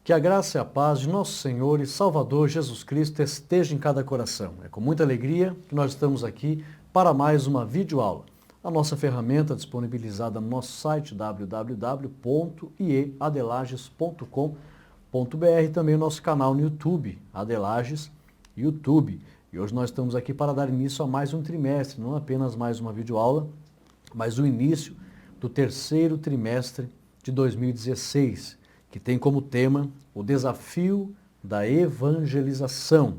Que a graça e a paz de nosso Senhor e Salvador Jesus Cristo esteja em cada coração. É com muita alegria que nós estamos aqui para mais uma videoaula. A nossa ferramenta disponibilizada no nosso site www.ieadelages.com.br, também o nosso canal no YouTube, Adelages YouTube. E hoje nós estamos aqui para dar início a mais um trimestre, não apenas mais uma videoaula, mas o início do terceiro trimestre de 2016, que tem como tema o desafio da evangelização,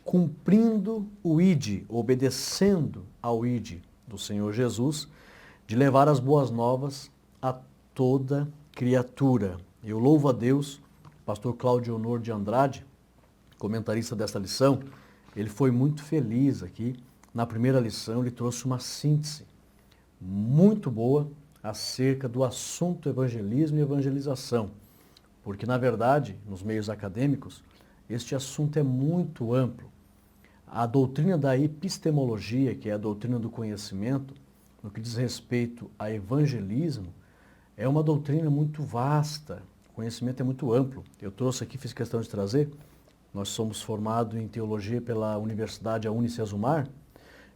cumprindo o ID, obedecendo ao ID do Senhor Jesus, de levar as boas novas a toda criatura. Eu louvo a Deus, o pastor Cláudio Honor de Andrade, comentarista desta lição, ele foi muito feliz aqui. Na primeira lição ele trouxe uma síntese muito boa acerca do assunto evangelismo e evangelização. Porque, na verdade, nos meios acadêmicos, este assunto é muito amplo. A doutrina da epistemologia, que é a doutrina do conhecimento, no que diz respeito a evangelismo, é uma doutrina muito vasta. O conhecimento é muito amplo. Eu trouxe aqui, fiz questão de trazer. Nós somos formados em teologia pela Universidade Unicesumar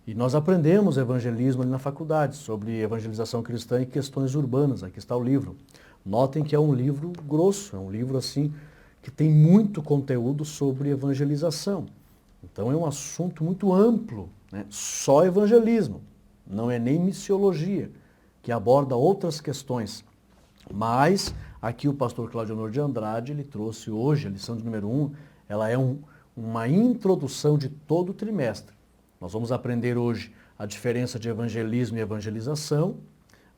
e nós aprendemos evangelismo ali na faculdade, sobre evangelização cristã e questões urbanas. Aqui está o livro. Notem que é um livro grosso, é um livro assim que tem muito conteúdo sobre evangelização. Então é um assunto muito amplo, né? Só evangelismo, não é nem missiologia, que aborda outras questões. Mas aqui o pastor Cláudio Honor de Andrade, ele trouxe hoje, a lição de número 1, ela é uma introdução de todo o trimestre. Nós vamos aprender hoje a diferença de evangelismo e evangelização,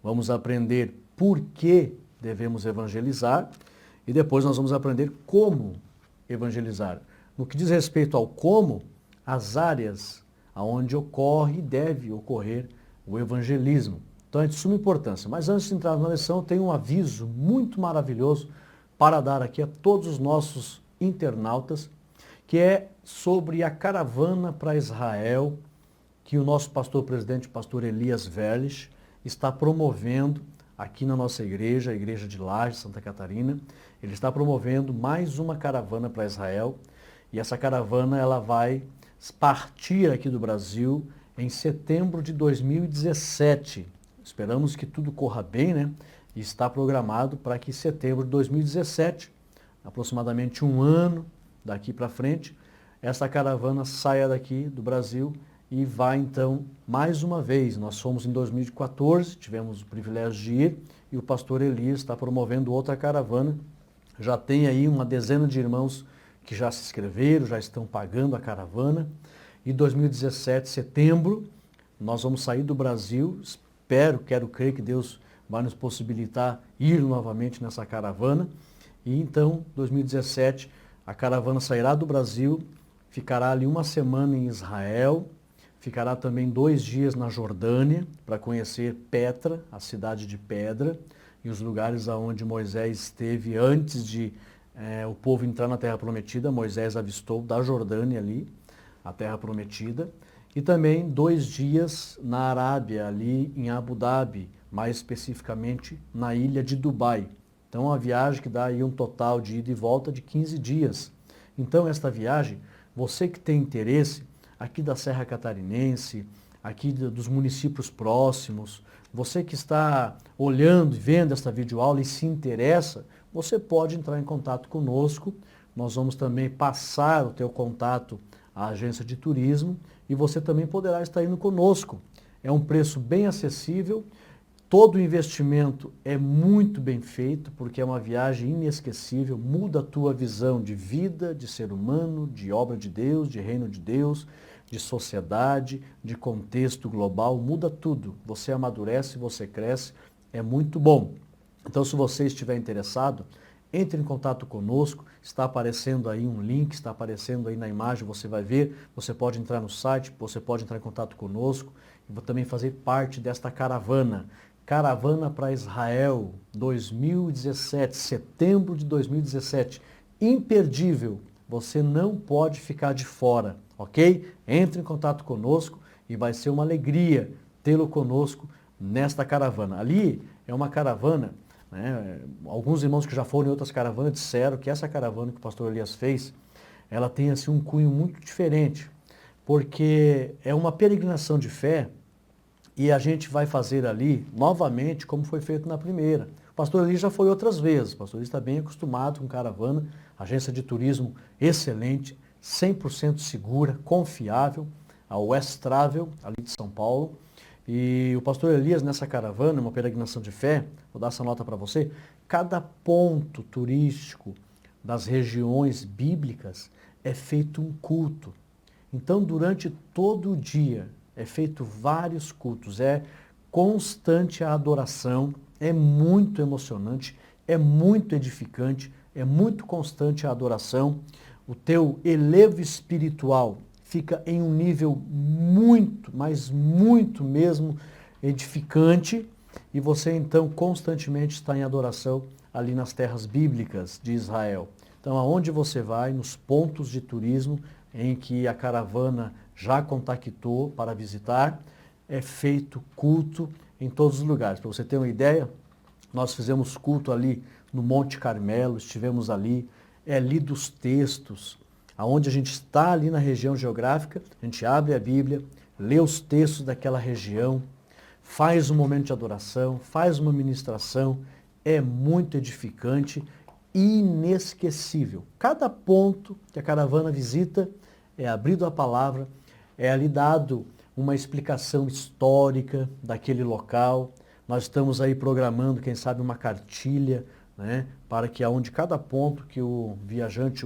vamos aprender por que devemos evangelizar e depois nós vamos aprender como evangelizar. No que diz respeito ao como, as áreas aonde ocorre e deve ocorrer o evangelismo. Então é de suma importância. Mas antes de entrar na lição, eu tenho um aviso muito maravilhoso para dar aqui a todos os nossos internautas, que é sobre a caravana para Israel, que o nosso pastor presidente, o pastor Elias Verlich, está promovendo aqui na nossa igreja, a igreja de Lages, Santa Catarina. Ele está promovendo mais uma caravana para Israel, e essa caravana ela vai partir aqui do Brasil em setembro de 2017. Esperamos que tudo corra bem, né? E está programado para que em setembro de 2017, aproximadamente um ano daqui para frente, essa caravana saia daqui do Brasil e vai então mais uma vez. Nós fomos em 2014, tivemos o privilégio de ir e o pastor Elias está promovendo outra caravana. Já tem aí uma dezena de irmãos que já se inscreveram, já estão pagando a caravana. E 2017, setembro, nós vamos sair do Brasil. Quero crer que Deus vai nos possibilitar ir novamente nessa caravana. E então, 2017, a caravana sairá do Brasil, ficará ali uma semana em Israel, ficará também 2 dias na Jordânia para conhecer Petra, a cidade de Pedra, e os lugares aonde Moisés esteve antes de o povo entrar na Terra Prometida. Moisés avistou da Jordânia ali, a Terra Prometida. E também 2 dias na Arábia, ali em Abu Dhabi, mais especificamente na ilha de Dubai. Então, uma viagem que dá aí um total de ida e volta de 15 dias. Então, esta viagem, você que tem interesse, aqui da Serra Catarinense, aqui dos municípios próximos, você que está olhando e vendo esta videoaula e se interessa, você pode entrar em contato conosco. Nós vamos também passar o teu contato à agência de turismo e você também poderá estar indo conosco. É um preço bem acessível. Todo o investimento é muito bem feito, porque é uma viagem inesquecível, muda a tua visão de vida, de ser humano, de obra de Deus, de reino de Deus, de sociedade, de contexto global, muda tudo. Você amadurece, você cresce, é muito bom. Então, se você estiver interessado, entre em contato conosco, está aparecendo aí um link, está aparecendo aí na imagem, você vai ver, você pode entrar no site, você pode entrar em contato conosco e também fazer parte desta caravana. Caravana para Israel 2017, setembro de 2017, imperdível, você não pode ficar de fora, ok? Entre em contato conosco e vai ser uma alegria tê-lo conosco nesta caravana. Ali é uma caravana né? Alguns irmãos que já foram em outras caravanas disseram que essa caravana que o pastor Elias fez, ela tem assim, um cunho muito diferente, porque é uma peregrinação de fé e a gente vai fazer ali novamente como foi feito na primeira. O pastor Elias já foi outras vezes, o pastor Elias está bem acostumado com caravana, agência de turismo excelente, 100% segura, confiável, a West Travel, ali de São Paulo. E o pastor Elias, nessa caravana, uma peregrinação de fé, vou dar essa nota para você, cada ponto turístico das regiões bíblicas é feito um culto. Então, durante todo o dia, é feito vários cultos, é constante a adoração, é muito emocionante, é muito edificante, é muito constante a adoração. O teu elevo espiritual fica em um nível muito, mas muito mesmo edificante, e você então constantemente está em adoração ali nas terras bíblicas de Israel. Então, aonde você vai, nos pontos de turismo em que a caravana já contactou para visitar, é feito culto em todos os lugares. Para você ter uma ideia, nós fizemos culto ali no Monte Carmelo, estivemos ali, é lido os textos, aonde a gente está ali na região geográfica, a gente abre a Bíblia, lê os textos daquela região, faz um momento de adoração, faz uma ministração, é muito edificante, inesquecível. Cada ponto que a caravana visita é abrido a palavra, é ali dado uma explicação histórica daquele local. Nós estamos aí programando, quem sabe, uma cartilha, né, para que aonde cada ponto que o viajante,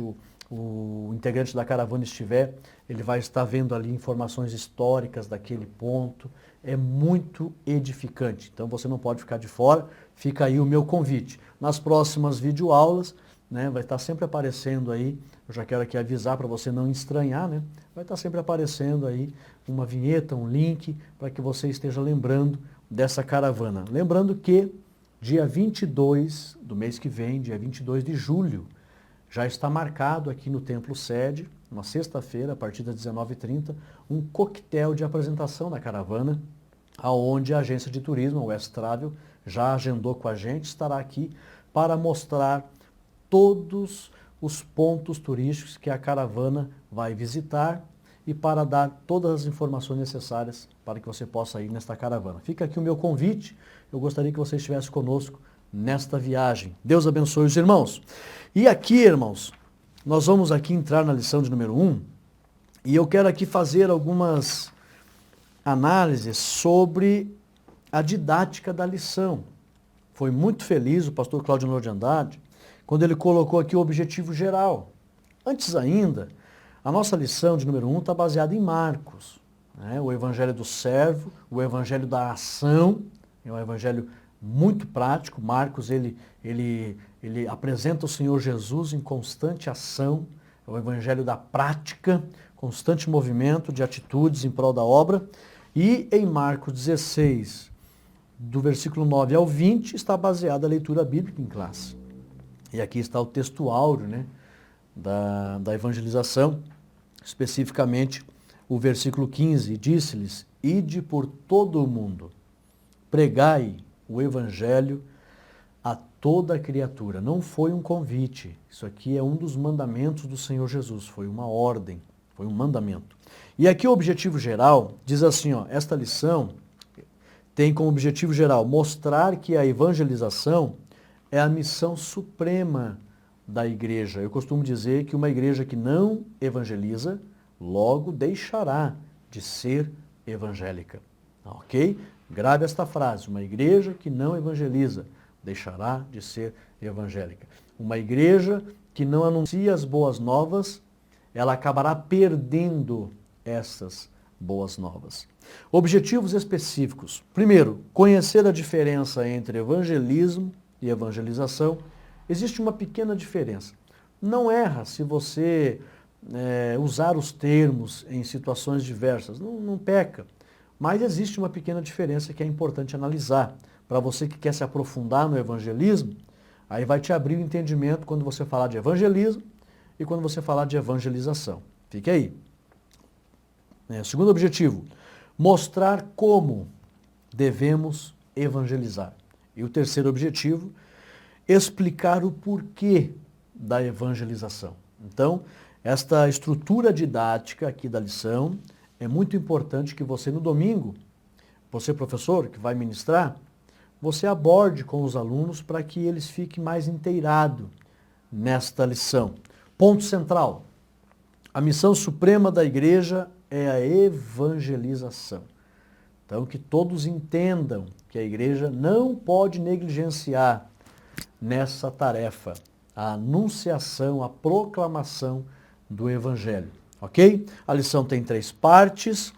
o integrante da caravana estiver, ele vai estar vendo ali informações históricas daquele ponto. É muito edificante. Então você não pode ficar de fora. Fica aí o meu convite. Nas próximas videoaulas, né, vai estar sempre aparecendo aí, eu já quero aqui avisar para você não estranhar, né, vai estar sempre aparecendo aí uma vinheta, um link, para que você esteja lembrando dessa caravana. Lembrando que dia 22 do mês que vem, dia 22 de julho, já está marcado aqui no Templo Sede, uma sexta-feira, a partir das 19h30, um coquetel de apresentação da caravana, aonde a agência de turismo, a West Travel, já agendou com a gente, estará aqui para mostrar todos os pontos turísticos que a caravana vai visitar e para dar todas as informações necessárias para que você possa ir nesta caravana. Fica aqui o meu convite, eu gostaria que você estivesse conosco nesta viagem. Deus abençoe os irmãos. E aqui, irmãos, nós vamos aqui entrar na lição de número 1 e eu quero aqui fazer algumas análises sobre a didática da lição. Foi muito feliz o pastor Cláudio Honor de Andrade quando ele colocou aqui o objetivo geral. Antes ainda, a nossa lição de número 1 está baseada em Marcos, né? O evangelho do servo, o evangelho da ação, é um evangelho muito prático. Marcos, ele apresenta o Senhor Jesus em constante ação, é o evangelho da prática, constante movimento de atitudes em prol da obra. E em Marcos 16, do versículo 9 ao 20, está baseada a leitura bíblica em classe. E aqui está o texto áureo, né, da evangelização, especificamente o versículo 15, disse-lhes, ide por todo o mundo, pregai o evangelho a toda criatura. Não foi um convite, isso aqui é um dos mandamentos do Senhor Jesus, foi uma ordem, foi um mandamento. E aqui o objetivo geral diz assim, ó, esta lição tem como objetivo geral mostrar que a evangelização é a missão suprema da igreja. Eu costumo dizer que uma igreja que não evangeliza, logo deixará de ser evangélica. Ok? Grave esta frase, uma igreja que não evangeliza, deixará de ser evangélica. Uma igreja que não anuncia as boas novas, ela acabará perdendo essas boas novas. Objetivos específicos. Primeiro, conhecer a diferença entre evangelismo e evangelização. Existe uma pequena diferença. Não erra se você usar os termos em situações diversas, não peca. Mas existe uma pequena diferença que é importante analisar. Para você que quer se aprofundar no evangelismo, aí vai te abrir o entendimento quando você falar de evangelismo e quando você falar de evangelização. Fique aí. Segundo objetivo, mostrar como devemos evangelizar. E o terceiro objetivo, explicar o porquê da evangelização. Então, esta estrutura didática aqui da lição, é muito importante que você no domingo, você professor que vai ministrar, você aborde com os alunos para que eles fiquem mais inteirados nesta lição. Ponto central, a missão suprema da igreja é a evangelização. Então, que todos entendam que a igreja não pode negligenciar nessa tarefa a anunciação, a proclamação do evangelho. Ok? A lição tem 3 partes.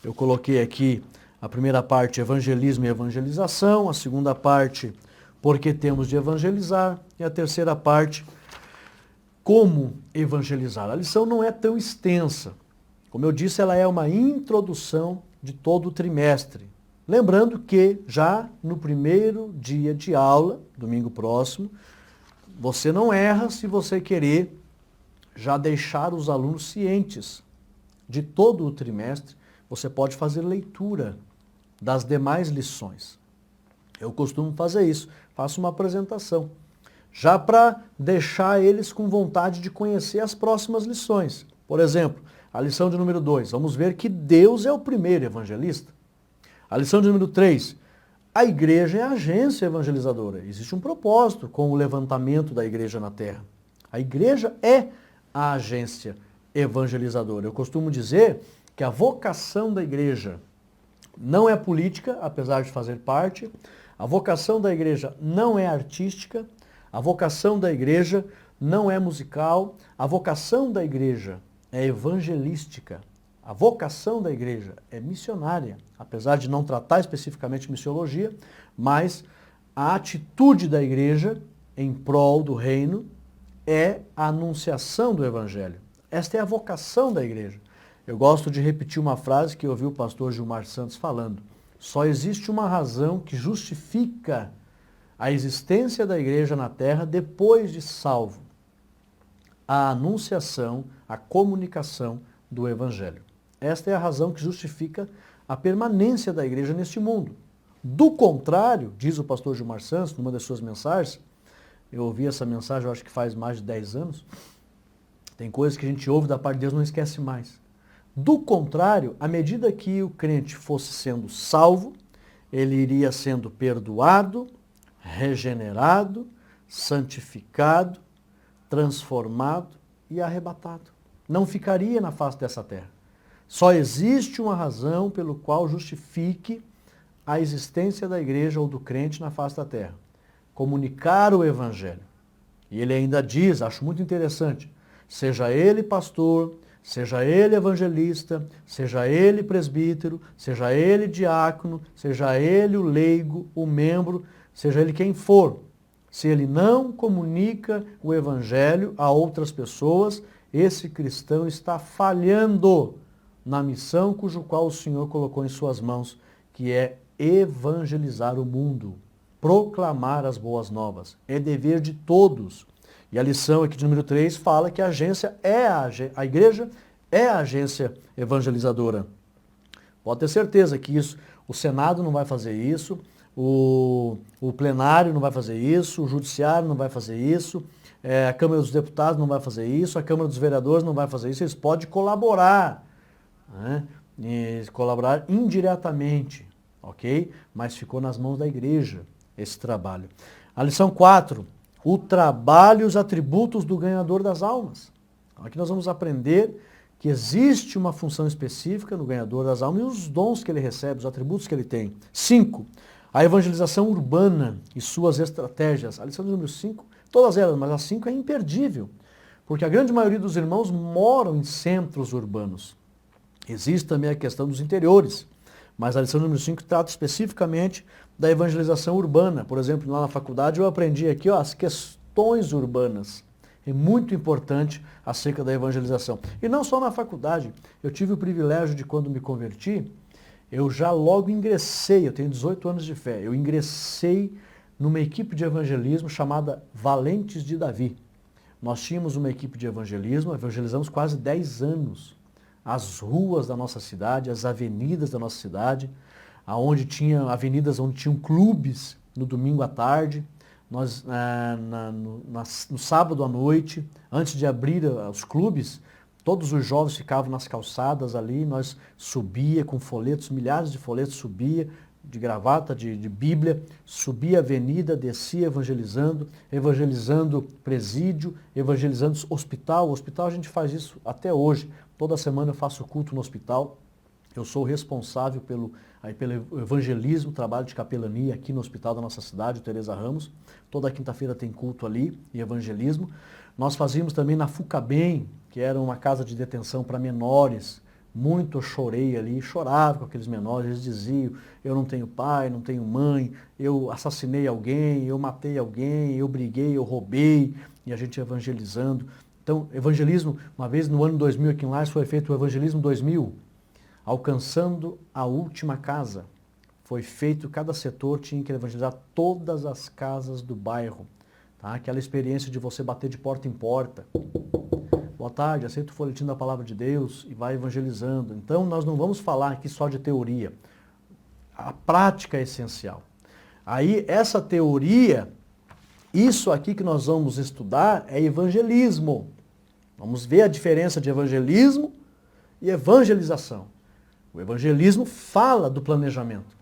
Eu coloquei aqui a primeira parte, evangelismo e evangelização. A segunda parte, por que temos de evangelizar. E a terceira parte, como evangelizar. A lição não é tão extensa. Como eu disse, ela é uma introdução de todo o trimestre. Lembrando que já no primeiro dia de aula, domingo próximo, você não erra se você querer já deixar os alunos cientes de todo o trimestre. Você pode fazer leitura das demais lições. Eu costumo fazer isso, faço uma apresentação, já para deixar eles com vontade de conhecer as próximas lições. Por exemplo, a lição de número 2, vamos ver que Deus é o primeiro evangelista. A lição de número 3, a igreja é a agência evangelizadora. Existe um propósito com o levantamento da igreja na terra. A igreja é a agência evangelizadora. Eu costumo dizer que a vocação da igreja não é política, apesar de fazer parte. A vocação da igreja não é artística. A vocação da igreja não é musical. A vocação da igreja é evangelística. A vocação da igreja é missionária, apesar de não tratar especificamente missiologia, mas a atitude da igreja em prol do reino é a anunciação do evangelho. Esta é a vocação da igreja. Eu gosto de repetir uma frase que eu ouvi o pastor Gilmar Santos falando. Só existe uma razão que justifica a existência da igreja na terra depois de salvo: a anunciação, a comunicação do evangelho. Esta é a razão que justifica a permanência da igreja neste mundo. Do contrário, diz o pastor Gilmar Santos, numa das suas mensagens, eu ouvi essa mensagem, eu acho que faz mais de 10 anos, tem coisas que a gente ouve da parte de Deus e não esquece mais. Do contrário, à medida que o crente fosse sendo salvo, ele iria sendo perdoado, regenerado, santificado, transformado e arrebatado. Não ficaria na face dessa terra. Só existe uma razão pelo qual justifique a existência da igreja ou do crente na face da terra: comunicar o evangelho. E ele ainda diz, acho muito interessante, seja ele pastor, seja ele evangelista, seja ele presbítero, seja ele diácono, seja ele o leigo, o membro, seja ele quem for, se ele não comunica o evangelho a outras pessoas, esse cristão está falhando na missão cujo qual o Senhor colocou em suas mãos, que é evangelizar o mundo, proclamar as boas novas. É dever de todos. E a lição aqui de número 3 fala que a igreja é a agência evangelizadora. Pode ter certeza que isso, o Senado não vai fazer isso, o plenário não vai fazer isso, o judiciário não vai fazer isso, a Câmara dos Deputados não vai fazer isso, a Câmara dos Vereadores não vai fazer isso. Eles podem colaborar, né? E colaborar indiretamente, ok? Mas ficou nas mãos da igreja esse trabalho. A lição 4, o trabalho e os atributos do ganhador das almas. Aqui nós vamos aprender que existe uma função específica no ganhador das almas e os dons que ele recebe, os atributos que ele tem. 5, a evangelização urbana e suas estratégias. A lição número 5, todas elas, mas a 5 é imperdível, porque a grande maioria dos irmãos moram em centros urbanos. Existe também a questão dos interiores, mas a lição número 5 trata especificamente da evangelização urbana. Por exemplo, lá na faculdade eu aprendi aqui as questões urbanas. É muito importante acerca da evangelização. E não só na faculdade. Eu tive o privilégio de, quando me converti, eu já logo ingressei, eu tenho 18 anos de fé, eu ingressei numa equipe de evangelismo chamada Valentes de Davi. Nós tínhamos uma equipe de evangelismo, evangelizamos quase 10 anos. As ruas da nossa cidade, as avenidas da nossa cidade, onde tinha avenidas onde tinham clubes no domingo à tarde, no sábado à noite, antes de abrir os clubes, todos os jovens ficavam nas calçadas ali, nós subia com folhetos, milhares de folhetos, subia de gravata, de Bíblia, subia a avenida, descia evangelizando presídio, evangelizando hospital. O hospital a gente faz isso até hoje. Toda semana eu faço culto no hospital. Eu sou responsável pelo evangelismo, trabalho de capelania aqui no hospital da nossa cidade, o Teresa Ramos. Toda quinta-feira tem culto ali e evangelismo. Nós fazíamos também na Fucabem, que era uma casa de detenção para menores. Muito eu chorei ali, chorava com aqueles menores, eles diziam, eu não tenho pai, não tenho mãe, eu assassinei alguém, eu matei alguém, eu briguei, eu roubei, e a gente evangelizando. Então, evangelismo, uma vez no ano 2000 aqui em Lages foi feito o Evangelismo 2000, alcançando a última casa. Foi feito, cada setor tinha que evangelizar todas as casas do bairro. Tá? Aquela experiência de você bater de porta em porta. Boa tarde, aceita o folhetim da Palavra de Deus e vai evangelizando. Então, nós não vamos falar aqui só de teoria. A prática é essencial. Aí, essa teoria, isso aqui que nós vamos estudar é evangelismo. Vamos ver a diferença de evangelismo e evangelização. O evangelismo fala do planejamento.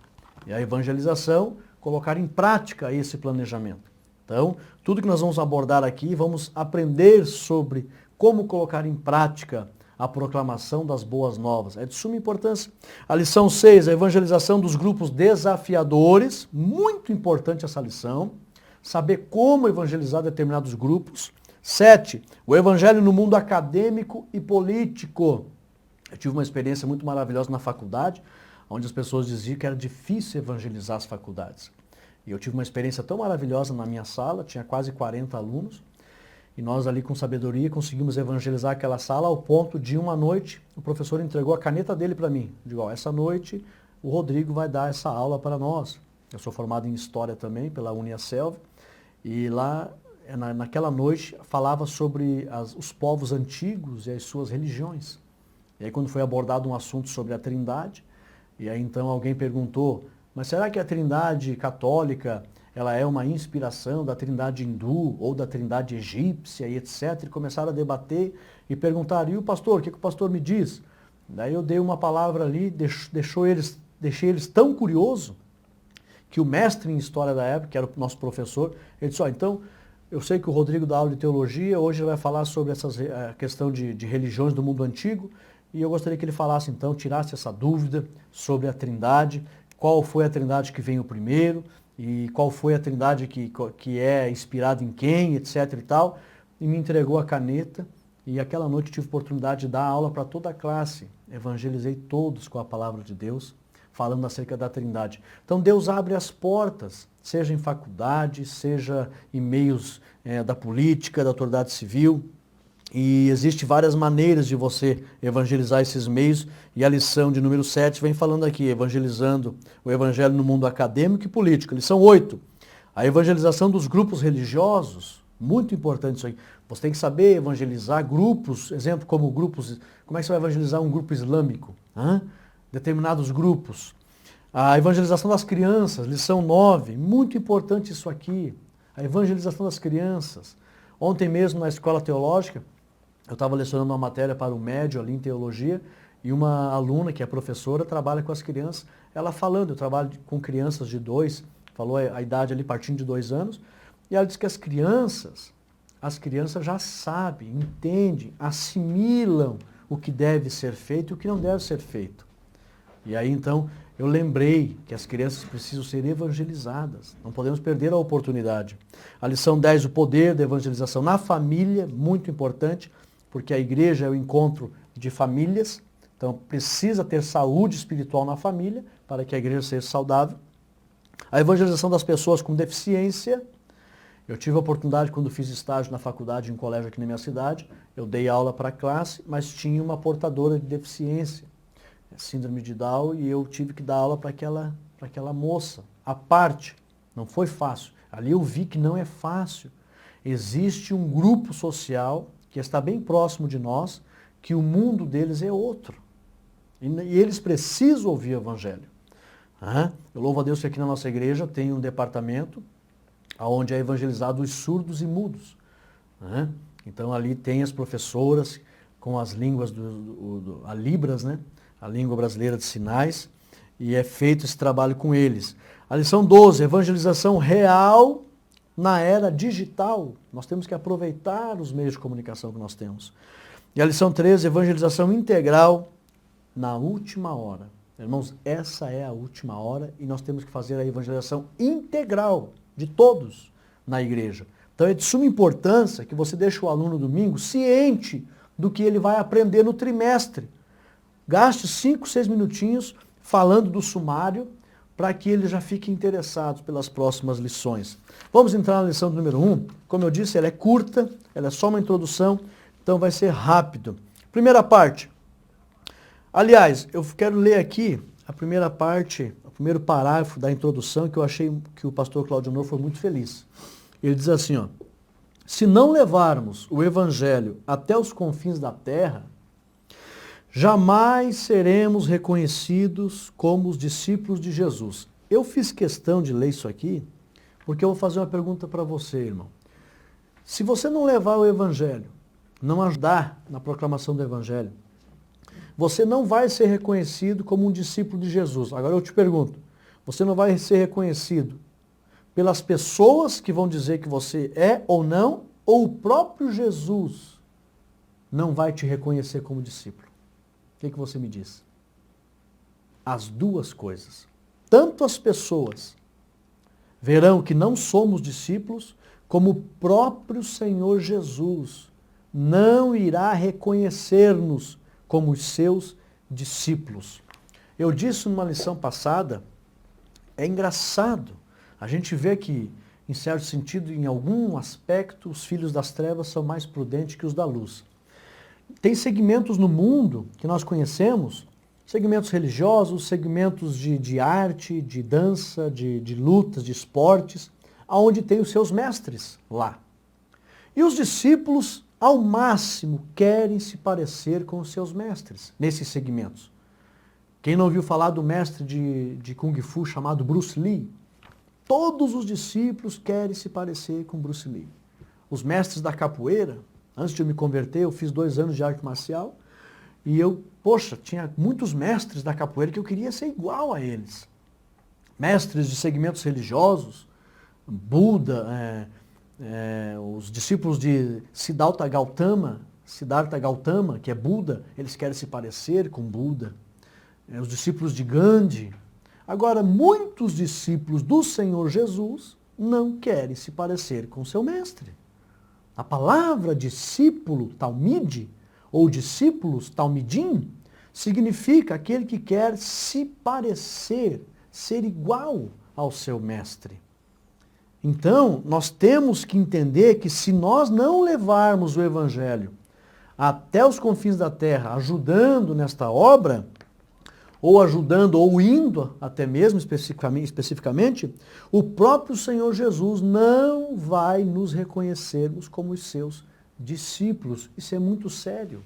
E a evangelização, colocar em prática esse planejamento. Então, tudo que nós vamos abordar aqui, vamos aprender sobre como colocar em prática a proclamação das boas novas. É de suma importância. A lição 6, a evangelização dos grupos desafiadores. Muito importante essa lição. Saber como evangelizar determinados grupos. 7, o evangelho no mundo acadêmico e político. Eu tive uma experiência muito maravilhosa na faculdade, onde as pessoas diziam que era difícil evangelizar as faculdades. E eu tive uma experiência tão maravilhosa na minha sala, tinha quase 40 alunos, e nós ali com sabedoria conseguimos evangelizar aquela sala ao ponto de uma noite o professor entregou a caneta dele para mim. Digo, ó, essa noite o Rodrigo vai dar essa aula para nós. Eu sou formado em História também pela Uniaselv, e lá naquela noite falava sobre os povos antigos e as suas religiões. E aí quando foi abordado um assunto sobre a Trindade, e aí então alguém perguntou, mas será que a Trindade católica ela é uma inspiração da Trindade hindu ou da Trindade egípcia e etc. E começaram a debater e perguntaram, e o pastor, o que o pastor me diz? Daí eu dei uma palavra ali, deixei eles tão curiosos, que o mestre em História da época, que era o nosso professor, ele disse, então, eu sei que o Rodrigo dá aula de teologia, hoje ele vai falar sobre a questão de religiões do mundo antigo, e eu gostaria que ele falasse então, tirasse essa dúvida sobre a Trindade, qual foi a Trindade que veio primeiro, e qual foi a Trindade que é inspirada em quem, etc e tal, e me entregou a caneta, e aquela noite tive a oportunidade de dar aula para toda a classe, evangelizei todos com a palavra de Deus, falando acerca da Trindade. Então Deus abre as portas, seja em faculdade, seja em meios da política, da autoridade civil, e existem várias maneiras de você evangelizar esses meios, e a lição de número 7 vem falando aqui, evangelizando o evangelho no mundo acadêmico e político. Lição 8, a evangelização dos grupos religiosos, muito importante isso aí. Você tem que saber evangelizar grupos, exemplo como grupos, como é que você vai evangelizar um grupo islâmico? Determinados grupos. A evangelização das crianças, lição 9, muito importante isso aqui, a evangelização das crianças. Ontem mesmo na escola teológica, eu estava lecionando uma matéria para o médio ali em teologia, e uma aluna que é professora trabalha com as crianças, ela falando, eu trabalho com crianças de 2, falou a idade ali partindo de 2 anos, e ela disse que as crianças já sabem, entendem, assimilam o que deve ser feito e o que não deve ser feito. E aí então eu lembrei que as crianças precisam ser evangelizadas, não podemos perder a oportunidade. A lição 10, o poder da evangelização na família, muito importante, porque a igreja é o encontro de famílias, então precisa ter saúde espiritual na família para que a igreja seja saudável. A evangelização das pessoas com deficiência. Eu tive a oportunidade, quando fiz estágio na faculdade, em um colégio aqui na minha cidade, eu dei aula para a classe, mas tinha uma portadora de deficiência, síndrome de Down, e eu tive que dar aula para aquela moça, à parte. Não foi fácil. Ali eu vi que não é fácil. Existe um grupo social que está bem próximo de nós, que o mundo deles é outro. E eles precisam ouvir o Evangelho. Eu louvo a Deus que aqui na nossa igreja tem um departamento onde é evangelizado os surdos e mudos. Então ali tem as professoras com as línguas, a Libras, né? A língua brasileira de sinais, e é feito esse trabalho com eles. A lição 12, evangelização real na era digital. Nós temos que aproveitar os meios de comunicação que nós temos. E a lição 13, evangelização integral na última hora. Irmãos, essa é a última hora e nós temos que fazer a evangelização integral de todos na igreja. Então é de suma importância que você deixe o aluno domingo ciente do que ele vai aprender no trimestre. Gaste 5, 6 minutinhos falando do sumário para que ele já fique interessado pelas próximas lições. Vamos entrar na lição número 1. Como eu disse, ela é curta, ela é só uma introdução, então vai ser rápido. Primeira parte. Aliás, eu quero ler aqui a primeira parte, o primeiro parágrafo da introdução, que eu achei que o pastor Cláudio Honor foi muito feliz. Ele diz assim, ó: se não levarmos o evangelho até os confins da terra, jamais seremos reconhecidos como os discípulos de Jesus. Eu fiz questão de ler isso aqui, porque eu vou fazer uma pergunta para você, irmão. Se você não levar o evangelho, não ajudar na proclamação do evangelho, você não vai ser reconhecido como um discípulo de Jesus. Agora eu te pergunto, você não vai ser reconhecido pelas pessoas que vão dizer que você é ou não, ou o próprio Jesus não vai te reconhecer como discípulo? O que você me diz? As duas coisas. Tanto as pessoas verão que não somos discípulos, como o próprio Senhor Jesus não irá reconhecer-nos como os seus discípulos. Eu disse numa lição passada, é engraçado, a gente vê que, em certo sentido, em algum aspecto, os filhos das trevas são mais prudentes que os da luz. Tem segmentos no mundo que nós conhecemos, segmentos religiosos, segmentos de arte, de dança, de lutas, de esportes, onde tem os seus mestres lá. E os discípulos, ao máximo, querem se parecer com os seus mestres, nesses segmentos. Quem não ouviu falar do mestre de Kung Fu chamado Bruce Lee? Todos os discípulos querem se parecer com Bruce Lee. Os mestres da capoeira, antes de eu me converter, eu fiz 2 anos de arte marcial, e tinha muitos mestres da capoeira que eu queria ser igual a eles. Mestres de segmentos religiosos, Buda, os discípulos de Siddhartha Gautama, que é Buda, eles querem se parecer com Buda. Os discípulos de Gandhi. Agora, muitos discípulos do Senhor Jesus não querem se parecer com seu mestre. A palavra discípulo, talmide, ou discípulos, talmidim, significa aquele que quer se parecer, ser igual ao seu mestre. Então, nós temos que entender que se nós não levarmos o evangelho até os confins da terra, ajudando nesta obra, ou ajudando, ou indo até mesmo especificamente, o próprio Senhor Jesus não vai nos reconhecermos como os seus discípulos. Isso é muito sério.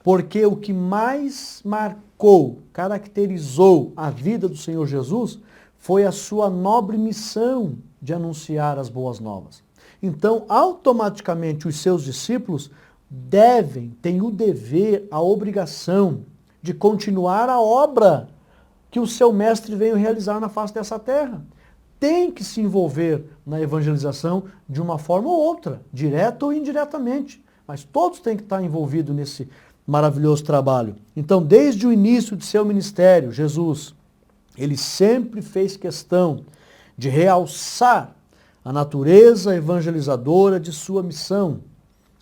Porque o que mais marcou, caracterizou a vida do Senhor Jesus foi a sua nobre missão de anunciar as boas novas. Então, automaticamente, os seus discípulos têm o dever, a obrigação de continuar a obra que o seu mestre veio realizar na face dessa terra. Tem que se envolver na evangelização de uma forma ou outra, direta ou indiretamente. Mas todos têm que estar envolvidos nesse maravilhoso trabalho. Então, desde o início de seu ministério, Jesus, ele sempre fez questão de realçar a natureza evangelizadora de sua missão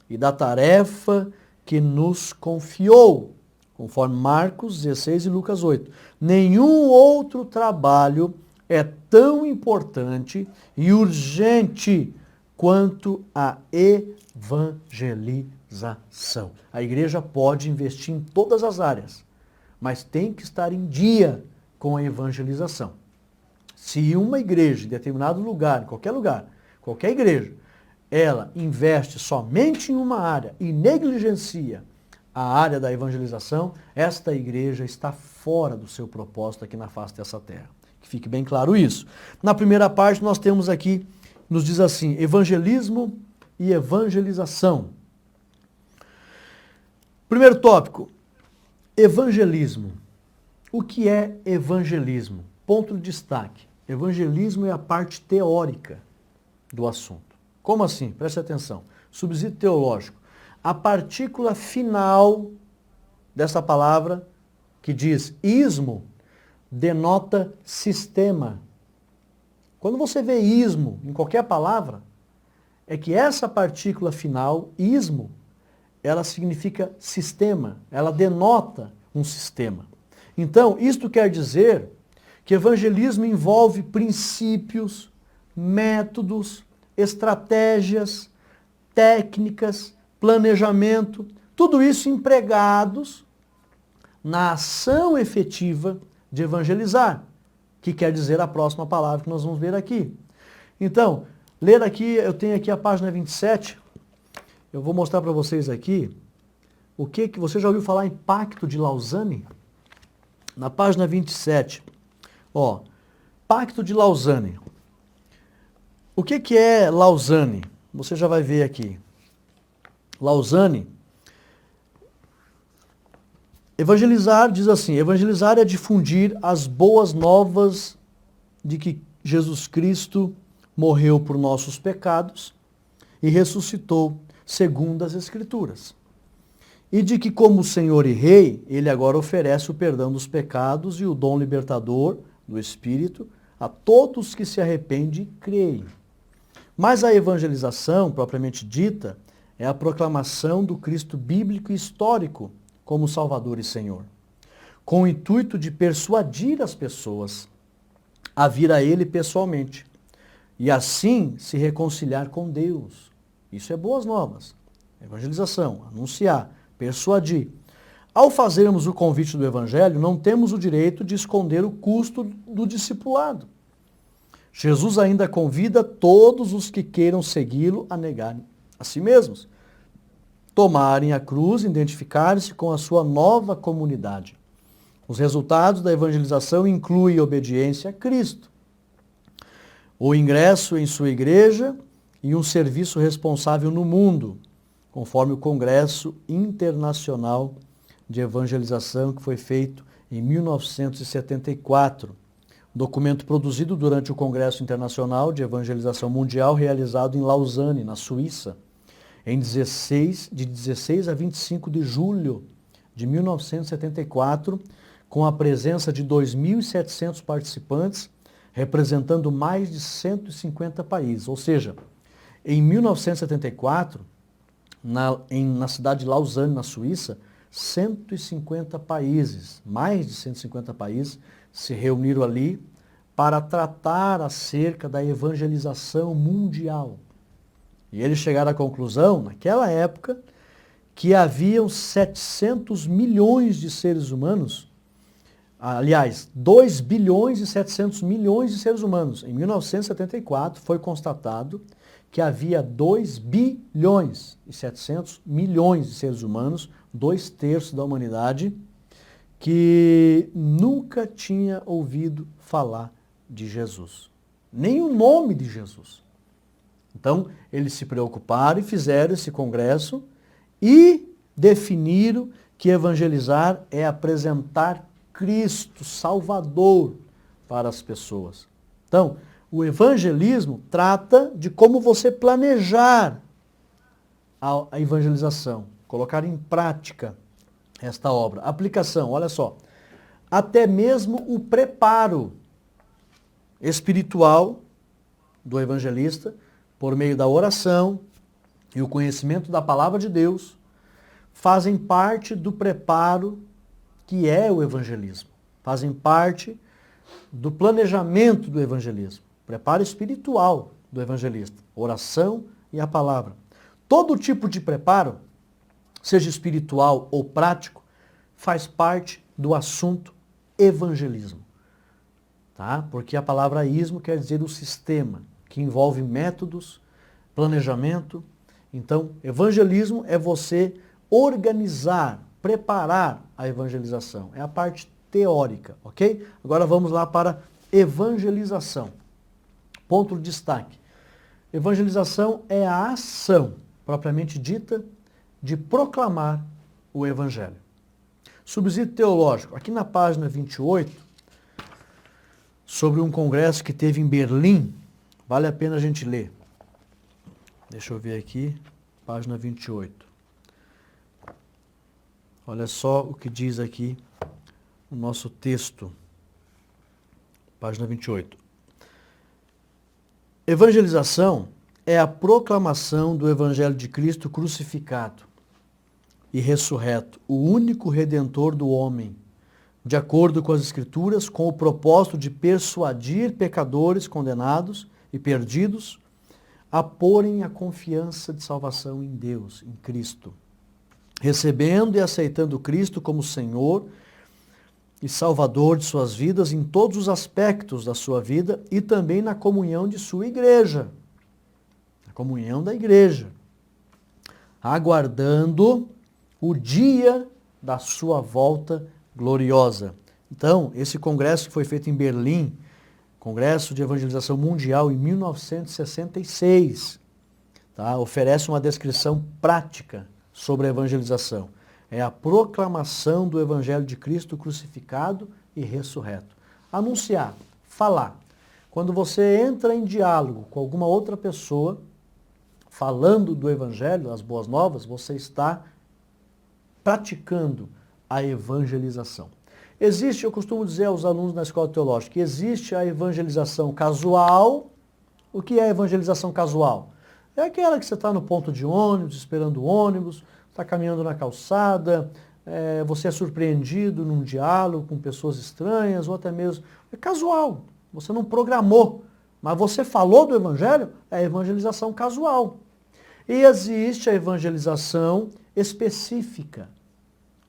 e da tarefa que nos confiou, conforme Marcos 16 e Lucas 8. Nenhum outro trabalho é tão importante e urgente quanto a evangelização. A igreja pode investir em todas as áreas, mas tem que estar em dia com a evangelização. Se uma igreja, em determinado lugar, qualquer igreja, ela investe somente em uma área e negligencia a área da evangelização, esta igreja está fora do seu propósito aqui na face dessa terra. Que fique bem claro isso. Na primeira parte nós temos aqui, nos diz assim, evangelismo e evangelização. Primeiro tópico, evangelismo. O que é evangelismo? Ponto de destaque. Evangelismo é a parte teórica do assunto. Como assim? Preste atenção. Subsídio teológico. A partícula final dessa palavra, que diz ismo, denota sistema. Quando você vê ismo em qualquer palavra, é que essa partícula final, ismo, ela significa sistema, ela denota um sistema. Então, isto quer dizer que evangelismo envolve princípios, métodos, estratégias, técnicas, planejamento, tudo isso empregados na ação efetiva de evangelizar, que quer dizer a próxima palavra que nós vamos ver aqui. Então, ler aqui, eu tenho aqui a página 27, eu vou mostrar para vocês aqui o que você já ouviu falar em Pacto de Lausanne? Na página 27, ó, Pacto de Lausanne. O que é Lausanne? Você já vai ver aqui. Lausanne, evangelizar, diz assim, evangelizar é difundir as boas novas de que Jesus Cristo morreu por nossos pecados e ressuscitou segundo as Escrituras. E de que, como Senhor e Rei, Ele agora oferece o perdão dos pecados e o dom libertador do Espírito a todos que se arrependem e creem. Mas a evangelização, propriamente dita, é a proclamação do Cristo bíblico e histórico como Salvador e Senhor, com o intuito de persuadir as pessoas a vir a Ele pessoalmente e assim se reconciliar com Deus. Isso é boas novas. Evangelização, anunciar, persuadir. Ao fazermos o convite do Evangelho, não temos o direito de esconder o custo do discipulado. Jesus ainda convida todos os que queiram segui-lo a negarem a si mesmos, tomarem a cruz, identificarem-se com a sua nova comunidade. Os resultados da evangelização incluem obediência a Cristo, o ingresso em sua igreja e um serviço responsável no mundo, conforme o Congresso Internacional de Evangelização que foi feito em 1974, documento produzido durante o Congresso Internacional de Evangelização Mundial realizado em Lausanne, na Suíça, de 16 a 25 de julho de 1974, com a presença de 2.700 participantes, representando mais de 150 países. Ou seja, em 1974, na cidade de Lausanne, na Suíça, 150 países, mais de 150 países, se reuniram ali para tratar acerca da evangelização mundial. E eles chegaram à conclusão, naquela época, que haviam 700 milhões de seres humanos, aliás, 2 bilhões e 700 milhões de seres humanos. Em 1974 foi constatado que havia 2 bilhões e 700 milhões de seres humanos, 2/3 da humanidade, que nunca tinha ouvido falar de Jesus, nem o nome de Jesus. Então, eles se preocuparam e fizeram esse congresso e definiram que evangelizar é apresentar Cristo, Salvador, para as pessoas. Então, o evangelismo trata de como você planejar a evangelização, colocar em prática esta obra. Aplicação, olha só, até mesmo o preparo espiritual do evangelista, por meio da oração e o conhecimento da palavra de Deus, fazem parte do preparo que é o evangelismo. Fazem parte do planejamento do evangelismo. Preparo espiritual do evangelista. Oração e a palavra. Todo tipo de preparo, seja espiritual ou prático, faz parte do assunto evangelismo. Tá? Porque a palavra ismo quer dizer o sistema, que envolve métodos, planejamento. Então, evangelismo é você organizar, preparar a evangelização. É a parte teórica, ok? Agora vamos lá para evangelização. Ponto de destaque. Evangelização é a ação, propriamente dita, de proclamar o Evangelho. Subsídio teológico. Aqui na página 28, sobre um congresso que teve em Berlim, vale a pena a gente ler. Deixa eu ver aqui, página 28. Olha só o que diz aqui o nosso texto. Página 28. Evangelização é a proclamação do Evangelho de Cristo crucificado e ressurreto, o único Redentor do homem, de acordo com as Escrituras, com o propósito de persuadir pecadores condenados e perdidos a porem a confiança de salvação em Deus, em Cristo, recebendo e aceitando Cristo como Senhor e Salvador de suas vidas em todos os aspectos da sua vida e também na comunhão de sua igreja. A comunhão da igreja. Aguardando o dia da sua volta gloriosa. Então, esse congresso que foi feito em Berlim, Congresso de Evangelização Mundial em 1966, tá? Oferece uma descrição prática sobre a evangelização. É a proclamação do Evangelho de Cristo crucificado e ressurreto. Anunciar, falar. Quando você entra em diálogo com alguma outra pessoa, falando do Evangelho, das boas novas, você está praticando a evangelização. Existe, eu costumo dizer aos alunos na escola teológica, que existe a evangelização casual. O que é a evangelização casual? É aquela que você está no ponto de ônibus, esperando o ônibus, está caminhando na calçada, você é surpreendido num diálogo com pessoas estranhas, ou até mesmo... É casual, você não programou, mas você falou do Evangelho, é a evangelização casual. E existe a evangelização específica,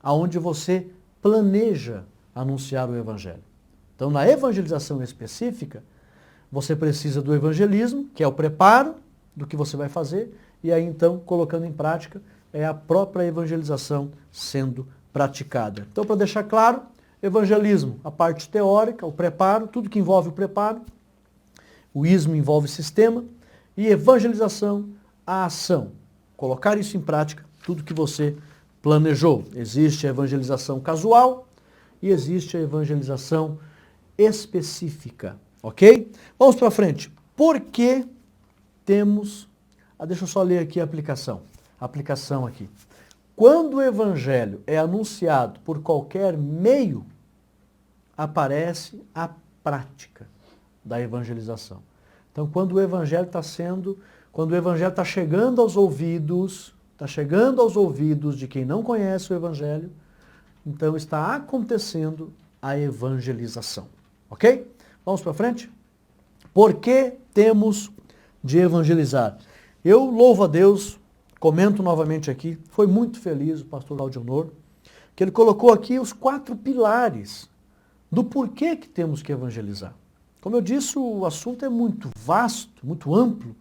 onde você planeja anunciar o Evangelho. Então, na evangelização específica, você precisa do evangelismo, que é o preparo do que você vai fazer, e aí então, colocando em prática, é a própria evangelização sendo praticada. Então, para deixar claro, evangelismo, a parte teórica, o preparo, tudo que envolve o preparo, o ismo envolve sistema, e evangelização, a ação. Colocar isso em prática, tudo que você planejou. Existe a evangelização casual e existe a evangelização específica, ok? Vamos para frente. Por que temos... deixa eu só ler aqui a aplicação. Aplicação aqui. Quando o Evangelho é anunciado por qualquer meio, aparece a prática da evangelização. Então, quando o Evangelho está chegando aos ouvidos, de quem não conhece o Evangelho, então está acontecendo a evangelização. Ok? Vamos para frente? Por que temos de evangelizar? Eu louvo a Deus, comento novamente aqui, foi muito feliz o pastor Claudio, que ele colocou aqui os 4 pilares do porquê que temos que evangelizar. Como eu disse, o assunto é muito vasto, muito amplo,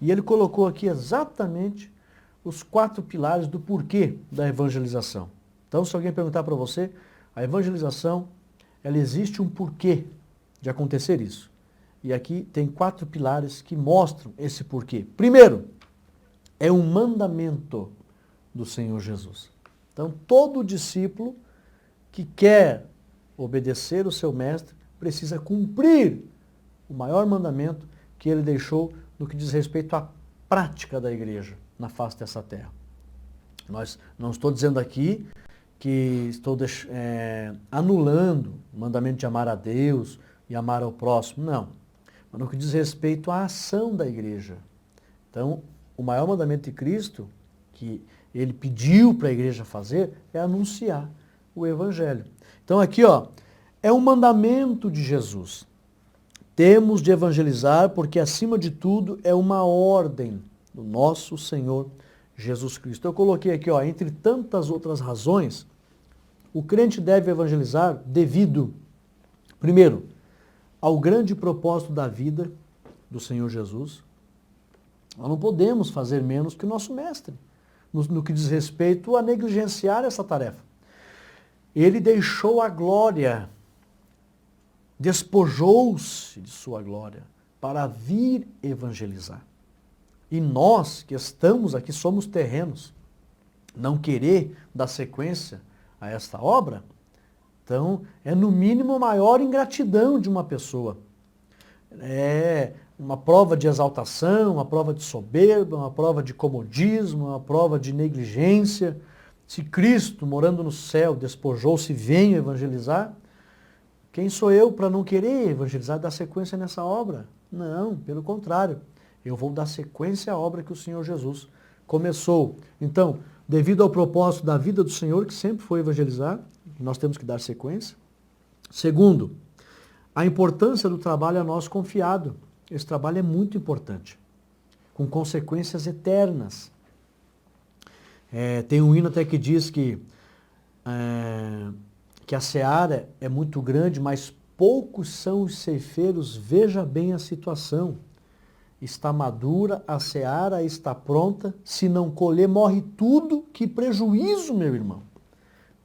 e ele colocou aqui exatamente os 4 pilares do porquê da evangelização. Então, se alguém perguntar para você, a evangelização, ela existe um porquê de acontecer isso. E aqui tem 4 pilares que mostram esse porquê. Primeiro, é um mandamento do Senhor Jesus. Então, todo discípulo que quer obedecer o seu mestre precisa cumprir o maior mandamento que ele deixou no que diz respeito à prática da igreja na face dessa terra. Não estou dizendo aqui que estou anulando o mandamento de amar a Deus e amar ao próximo, não. Mas no que diz respeito à ação da igreja. Então, o maior mandamento de Cristo, que ele pediu para a igreja fazer, é anunciar o Evangelho. Então aqui, é um mandamento de Jesus. Temos de evangelizar porque, acima de tudo, é uma ordem do nosso Senhor Jesus Cristo. Eu coloquei aqui, entre tantas outras razões, o crente deve evangelizar devido, primeiro, ao grande propósito da vida do Senhor Jesus. Nós não podemos fazer menos que o nosso mestre, no que diz respeito a negligenciar essa tarefa. Ele deixou a glória despojou-se de sua glória para vir evangelizar. E nós que estamos aqui, somos terrenos, não querer dar sequência a esta obra, então é no mínimo a maior ingratidão de uma pessoa. É uma prova de exaltação, uma prova de soberba, uma prova de comodismo, uma prova de negligência. Se Cristo, morando no céu, despojou-se e veio evangelizar, quem sou eu para não querer evangelizar, dar sequência nessa obra? Não, pelo contrário. Eu vou dar sequência à obra que o Senhor Jesus começou. Então, devido ao propósito da vida do Senhor, que sempre foi evangelizar, nós temos que dar sequência. Segundo, a importância do trabalho a nós confiado. Esse trabalho é muito importante, com consequências eternas. Tem um hino até que diz que a seara é muito grande, mas poucos são os ceifeiros, veja bem a situação. Está madura, a seara está pronta, se não colher, morre tudo, que prejuízo, meu irmão.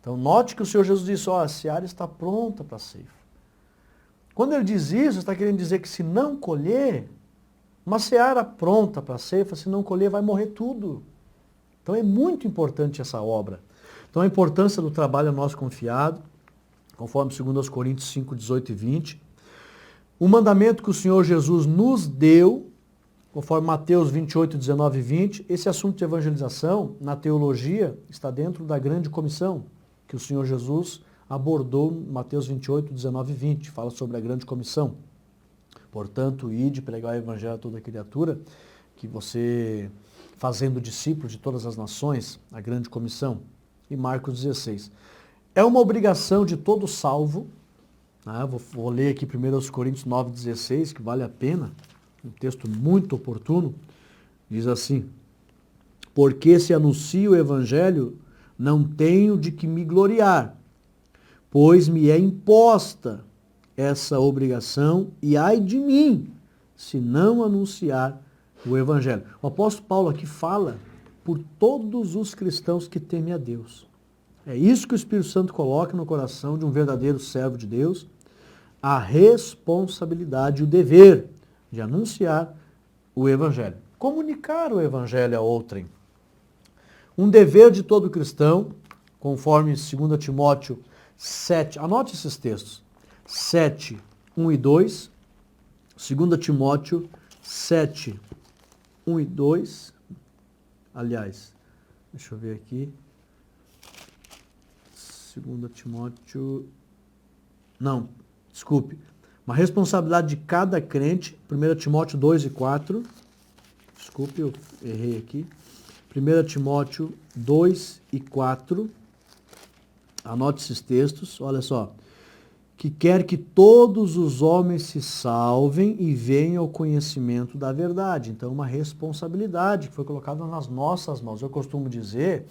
Então note que o Senhor Jesus disse, a seara está pronta para a ceifa. Quando ele diz isso, está querendo dizer que se não colher, uma seara pronta para a ceifa, se não colher, vai morrer tudo. Então é muito importante essa obra. Então a importância do trabalho a nós confiado, conforme 2 Coríntios 5, 18 e 20. O mandamento que o Senhor Jesus nos deu, conforme Mateus 28, 19 e 20, esse assunto de evangelização, na teologia, está dentro da grande comissão, que o Senhor Jesus abordou em Mateus 28, 19 e 20, fala sobre a grande comissão. Portanto, ide pregar o evangelho a toda criatura, que você, fazendo discípulos de todas as nações, a grande comissão. E Marcos 16. É uma obrigação de todo salvo, vou ler aqui 1 Coríntios 9, 16, que vale a pena, um texto muito oportuno, diz assim, porque se anuncio o evangelho, não tenho de que me gloriar, pois me é imposta essa obrigação, e ai de mim, se não anunciar o evangelho. O apóstolo Paulo aqui fala por todos os cristãos que temem a Deus. É isso que o Espírito Santo coloca no coração de um verdadeiro servo de Deus, a responsabilidade, o dever de anunciar o evangelho. Comunicar o evangelho a outrem. Um dever de todo cristão, conforme 2 Timóteo 7, anote esses textos, 7, 1 e 2, 2 Timóteo 7, 1 e 2, aliás, deixa eu ver aqui, 2 Timóteo, não, desculpe, uma responsabilidade de cada crente, 1 Timóteo 2 e 4, desculpe, eu errei aqui, 1 Timóteo 2 e 4, anote esses textos, olha só, que quer que todos os homens se salvem e venham ao conhecimento da verdade. Então, uma responsabilidade que foi colocada nas nossas mãos. Eu costumo dizer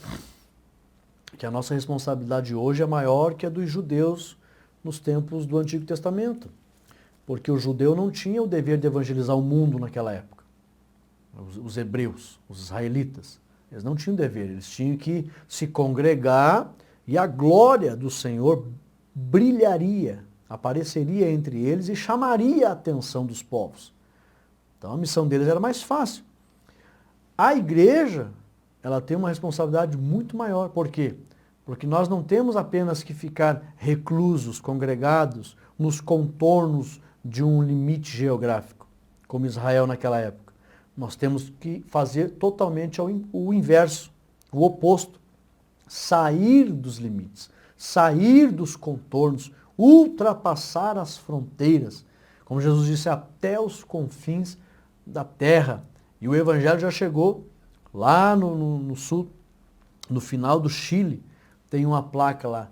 que a nossa responsabilidade hoje é maior que a dos judeus nos tempos do Antigo Testamento. Porque o judeu não tinha o dever de evangelizar o mundo naquela época. Os hebreus, os israelitas, eles não tinham dever, eles tinham que se congregar e a glória do Senhor brilharia, apareceria entre eles e chamaria a atenção dos povos. Então a missão deles era mais fácil. A igreja, ela tem uma responsabilidade muito maior. Por quê? Porque nós não temos apenas que ficar reclusos, congregados, nos contornos de um limite geográfico, como Israel naquela época. Nós temos que fazer totalmente o inverso, o oposto. Sair dos limites, sair dos contornos, ultrapassar as fronteiras, como Jesus disse, até os confins da terra. E o evangelho já chegou lá no sul, no final do Chile, tem uma placa lá,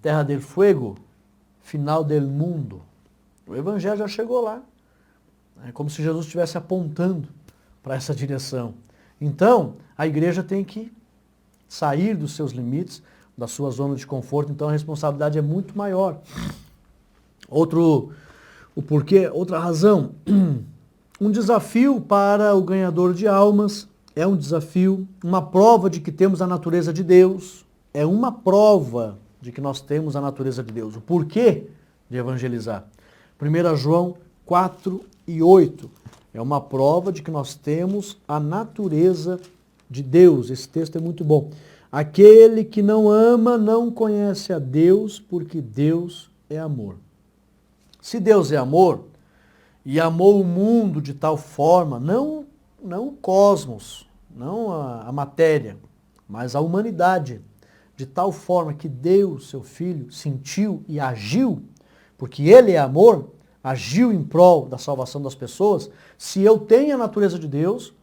Terra del Fuego, final del mundo. O evangelho já chegou lá. É como se Jesus estivesse apontando para essa direção. Então, a igreja tem que sair dos seus limites, da sua zona de conforto, então a responsabilidade é muito maior. Outra razão, um desafio para o ganhador de almas, é um desafio, uma prova de que temos a natureza de Deus, é uma prova de que nós temos a natureza de Deus. O porquê de evangelizar. 1 João 4:8 é uma prova de que nós temos a natureza de Deus. Esse texto é muito bom. Aquele que não ama não conhece a Deus, porque Deus é amor. Se Deus é amor, e amou o mundo de tal forma, não o cosmos, não a matéria, mas a humanidade, de tal forma que Deus, seu Filho, sentiu e agiu, porque Ele é amor, agiu em prol da salvação das pessoas. Se eu tenho a natureza de Deus,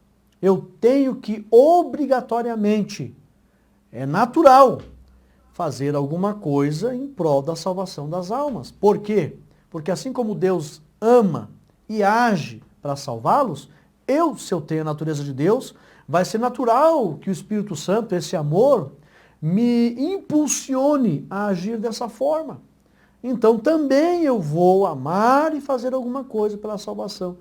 eu tenho que obrigatoriamente, é natural, fazer alguma coisa em prol da salvação das almas. Por quê? Porque assim como Deus ama e age para salvá-los, se eu tenho a natureza de Deus, vai ser natural que o Espírito Santo, esse amor, me impulsione a agir dessa forma. Então também eu vou amar e fazer alguma coisa pela salvação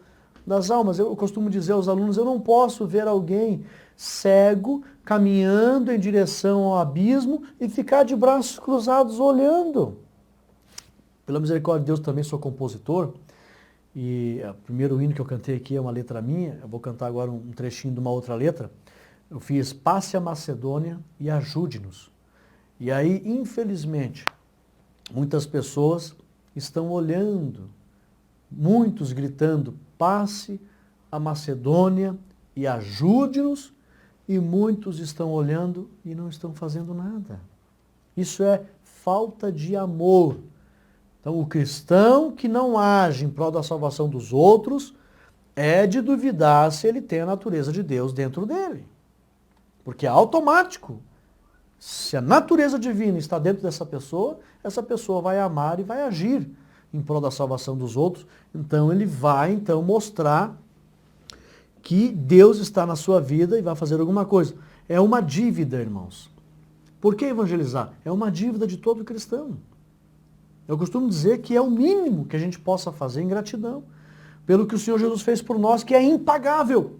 das almas. Eu costumo dizer aos alunos, eu não posso ver alguém cego, caminhando em direção ao abismo e ficar de braços cruzados olhando. Pela misericórdia de Deus, também sou compositor, e o primeiro hino que eu cantei aqui é uma letra minha, eu vou cantar agora um trechinho de uma outra letra. Eu fiz Passe a Macedônia e ajude-nos. E aí, infelizmente, muitas pessoas estão olhando, muitos gritando, passe a Macedônia e ajude-nos, e muitos estão olhando e não estão fazendo nada. Isso é falta de amor. Então, o cristão que não age em prol da salvação dos outros é de duvidar se ele tem a natureza de Deus dentro dele. Porque é automático. Se a natureza divina está dentro dessa pessoa, essa pessoa vai amar e vai agir em prol da salvação dos outros. Então ele vai mostrar que Deus está na sua vida e vai fazer alguma coisa. É uma dívida, irmãos. Por que evangelizar? É uma dívida de todo cristão. Eu costumo dizer que é o mínimo que a gente possa fazer em gratidão pelo que o Senhor Jesus fez por nós, que é impagável.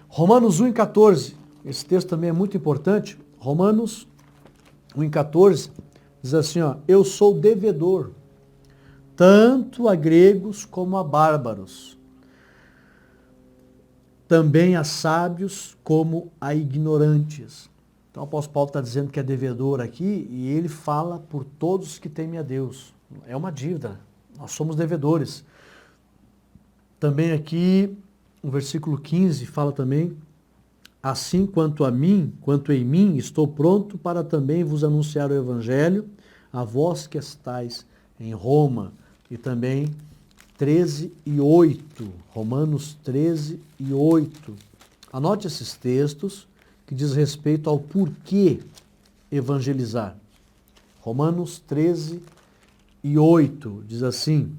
Romanos 1:14, esse texto também é muito importante. Romanos 1:14 diz assim, eu sou devedor, tanto a gregos como a bárbaros, também a sábios como a ignorantes. Então o apóstolo Paulo está dizendo que é devedor aqui, e ele fala por todos que temem a Deus. É uma dívida, nós somos devedores. Também aqui, o versículo 15 fala também, assim quanto a mim, quanto em mim, estou pronto para também vos anunciar o evangelho, a vós que estáis em Roma. E também 13:8, Romanos 13:8. Anote esses textos que diz respeito ao porquê evangelizar. Romanos 13:8 diz assim,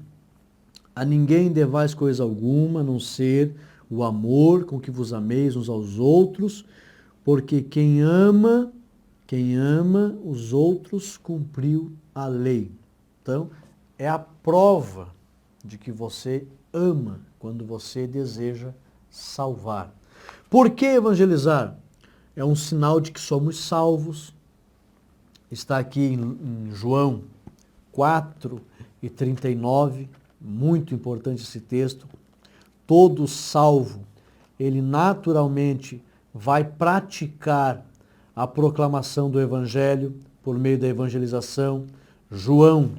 a ninguém devais coisa alguma, a não ser o amor com que vos ameis uns aos outros, porque quem ama os outros cumpriu a lei. Então, é a prova de que você ama quando você deseja salvar. Por que evangelizar? É um sinal de que somos salvos. Está aqui em João 4:39, muito importante esse texto. Todo salvo, ele naturalmente vai praticar a proclamação do Evangelho por meio da evangelização. João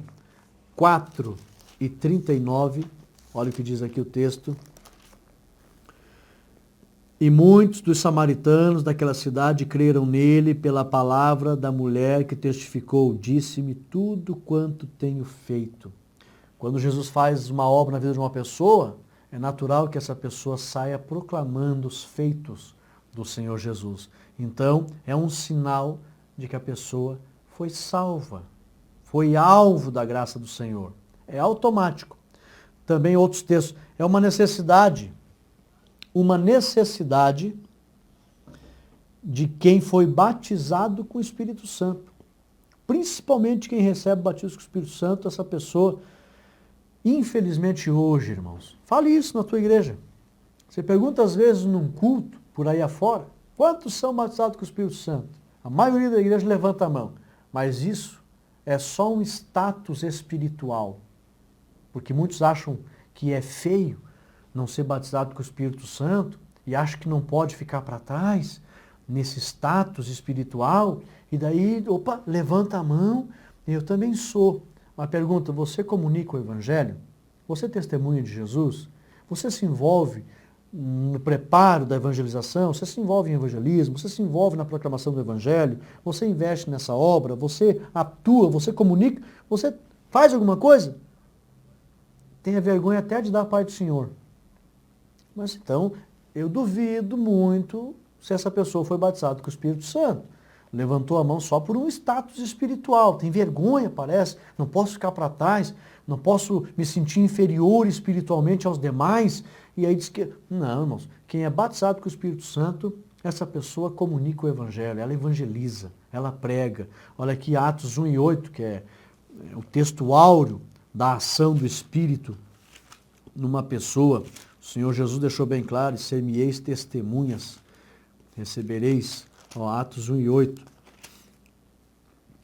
4:39, olha o que diz aqui o texto. E muitos dos samaritanos daquela cidade creram nele pela palavra da mulher que testificou, disse-me tudo quanto tenho feito. Quando Jesus faz uma obra na vida de uma pessoa, é natural que essa pessoa saia proclamando os feitos do Senhor Jesus. Então, é um sinal de que a pessoa foi salva, foi alvo da graça do Senhor. É automático. Também outros textos. É uma necessidade de quem foi batizado com o Espírito Santo. Principalmente quem recebe o batismo com o Espírito Santo, essa pessoa, infelizmente hoje, irmãos, fale isso na tua igreja. Você pergunta às vezes num culto, por aí afora, quantos são batizados com o Espírito Santo? A maioria da igreja levanta a mão. Mas isso é só um status espiritual. porque muitos acham que é feio não ser batizado com o Espírito Santo e acham que não pode ficar para trás nesse status espiritual, e daí, opa, levanta a mão, eu também sou. Uma pergunta, você comunica o Evangelho? Você testemunha de Jesus? Você se envolve no preparo da evangelização? Você se envolve em evangelismo? Você se envolve na proclamação do Evangelho? Você investe nessa obra? Você atua? Você comunica? Você faz alguma coisa? Tenha vergonha até de dar a paz do Senhor. Mas então, eu duvido muito se essa pessoa foi batizada com o Espírito Santo. Levantou a mão só por um status espiritual. Tem vergonha, parece. Não posso ficar para trás. Não posso me sentir inferior espiritualmente aos demais. E aí diz que... Não, irmãos. Quem é batizado com o Espírito Santo, essa pessoa comunica o Evangelho. Ela evangeliza. Ela prega. Olha aqui Atos 1:8, que é o texto áureo da ação do Espírito numa pessoa. O Senhor Jesus deixou bem claro, ser-me-eis testemunhas, recebereis, Atos 1:8,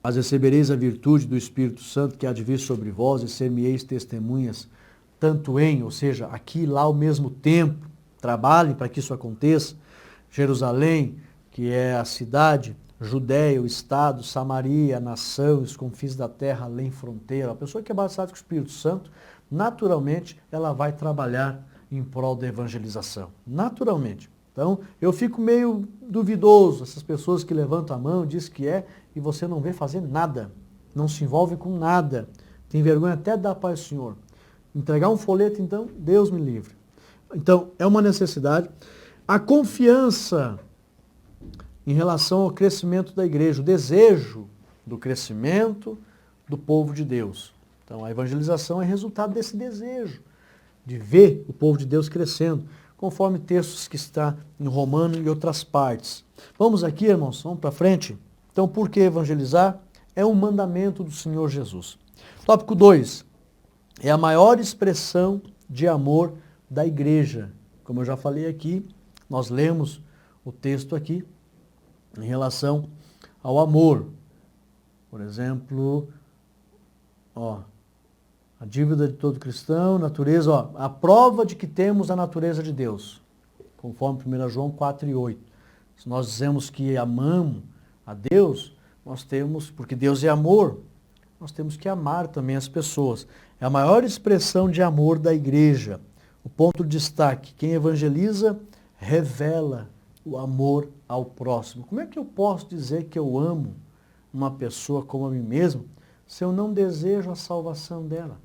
mas recebereis a virtude do Espírito Santo que há de vir sobre vós e ser-me-eis testemunhas, tanto em, ou seja, aqui e lá ao mesmo tempo, trabalhem para que isso aconteça, Jerusalém, que é a cidade, Judéia, o estado, Samaria, a nação, os confins da terra, além fronteira. A pessoa que é batizada com o Espírito Santo, naturalmente, ela vai trabalhar em prol da evangelização. Naturalmente. Então, eu fico meio duvidoso, essas pessoas que levantam a mão, diz que é, e você não vê fazer nada. Não se envolve com nada. Tem vergonha até de dar paz ao Senhor. Entregar um folheto, então, Deus me livre. Então, é uma necessidade. A confiança em relação ao crescimento da igreja, o desejo do crescimento do povo de Deus. Então, a evangelização é resultado desse desejo de ver o povo de Deus crescendo, conforme textos que está em Romano e outras partes. Vamos aqui, irmãos, vamos para frente. Então, por que evangelizar? É um mandamento do Senhor Jesus. Tópico 2. É a maior expressão de amor da igreja. Como eu já falei aqui, nós lemos o texto aqui em relação ao amor. Por exemplo, a dívida de todo cristão, natureza, a prova de que temos a natureza de Deus, conforme 1 João 4:8. Se nós dizemos que amamos a Deus, nós temos, porque Deus é amor, nós temos que amar também as pessoas. É a maior expressão de amor da igreja. O ponto de destaque, quem evangeliza, revela o amor ao próximo. Como é que eu posso dizer que eu amo uma pessoa como a mim mesmo, se eu não desejo a salvação dela?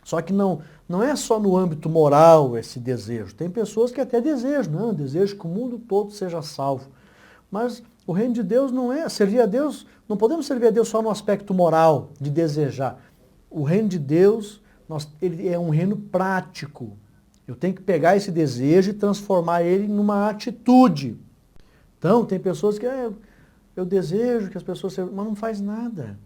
Só que não é só no âmbito moral esse desejo. Tem pessoas que até desejam, desejo que o mundo todo seja salvo. Mas o reino de Deus não é servir a Deus, não podemos servir a Deus só no aspecto moral, de desejar. O reino de Deus, ele é um reino prático. Eu tenho que pegar esse desejo e transformar ele numa atitude. Então, tem pessoas que eu desejo que as pessoas sejam, mas não faz nada.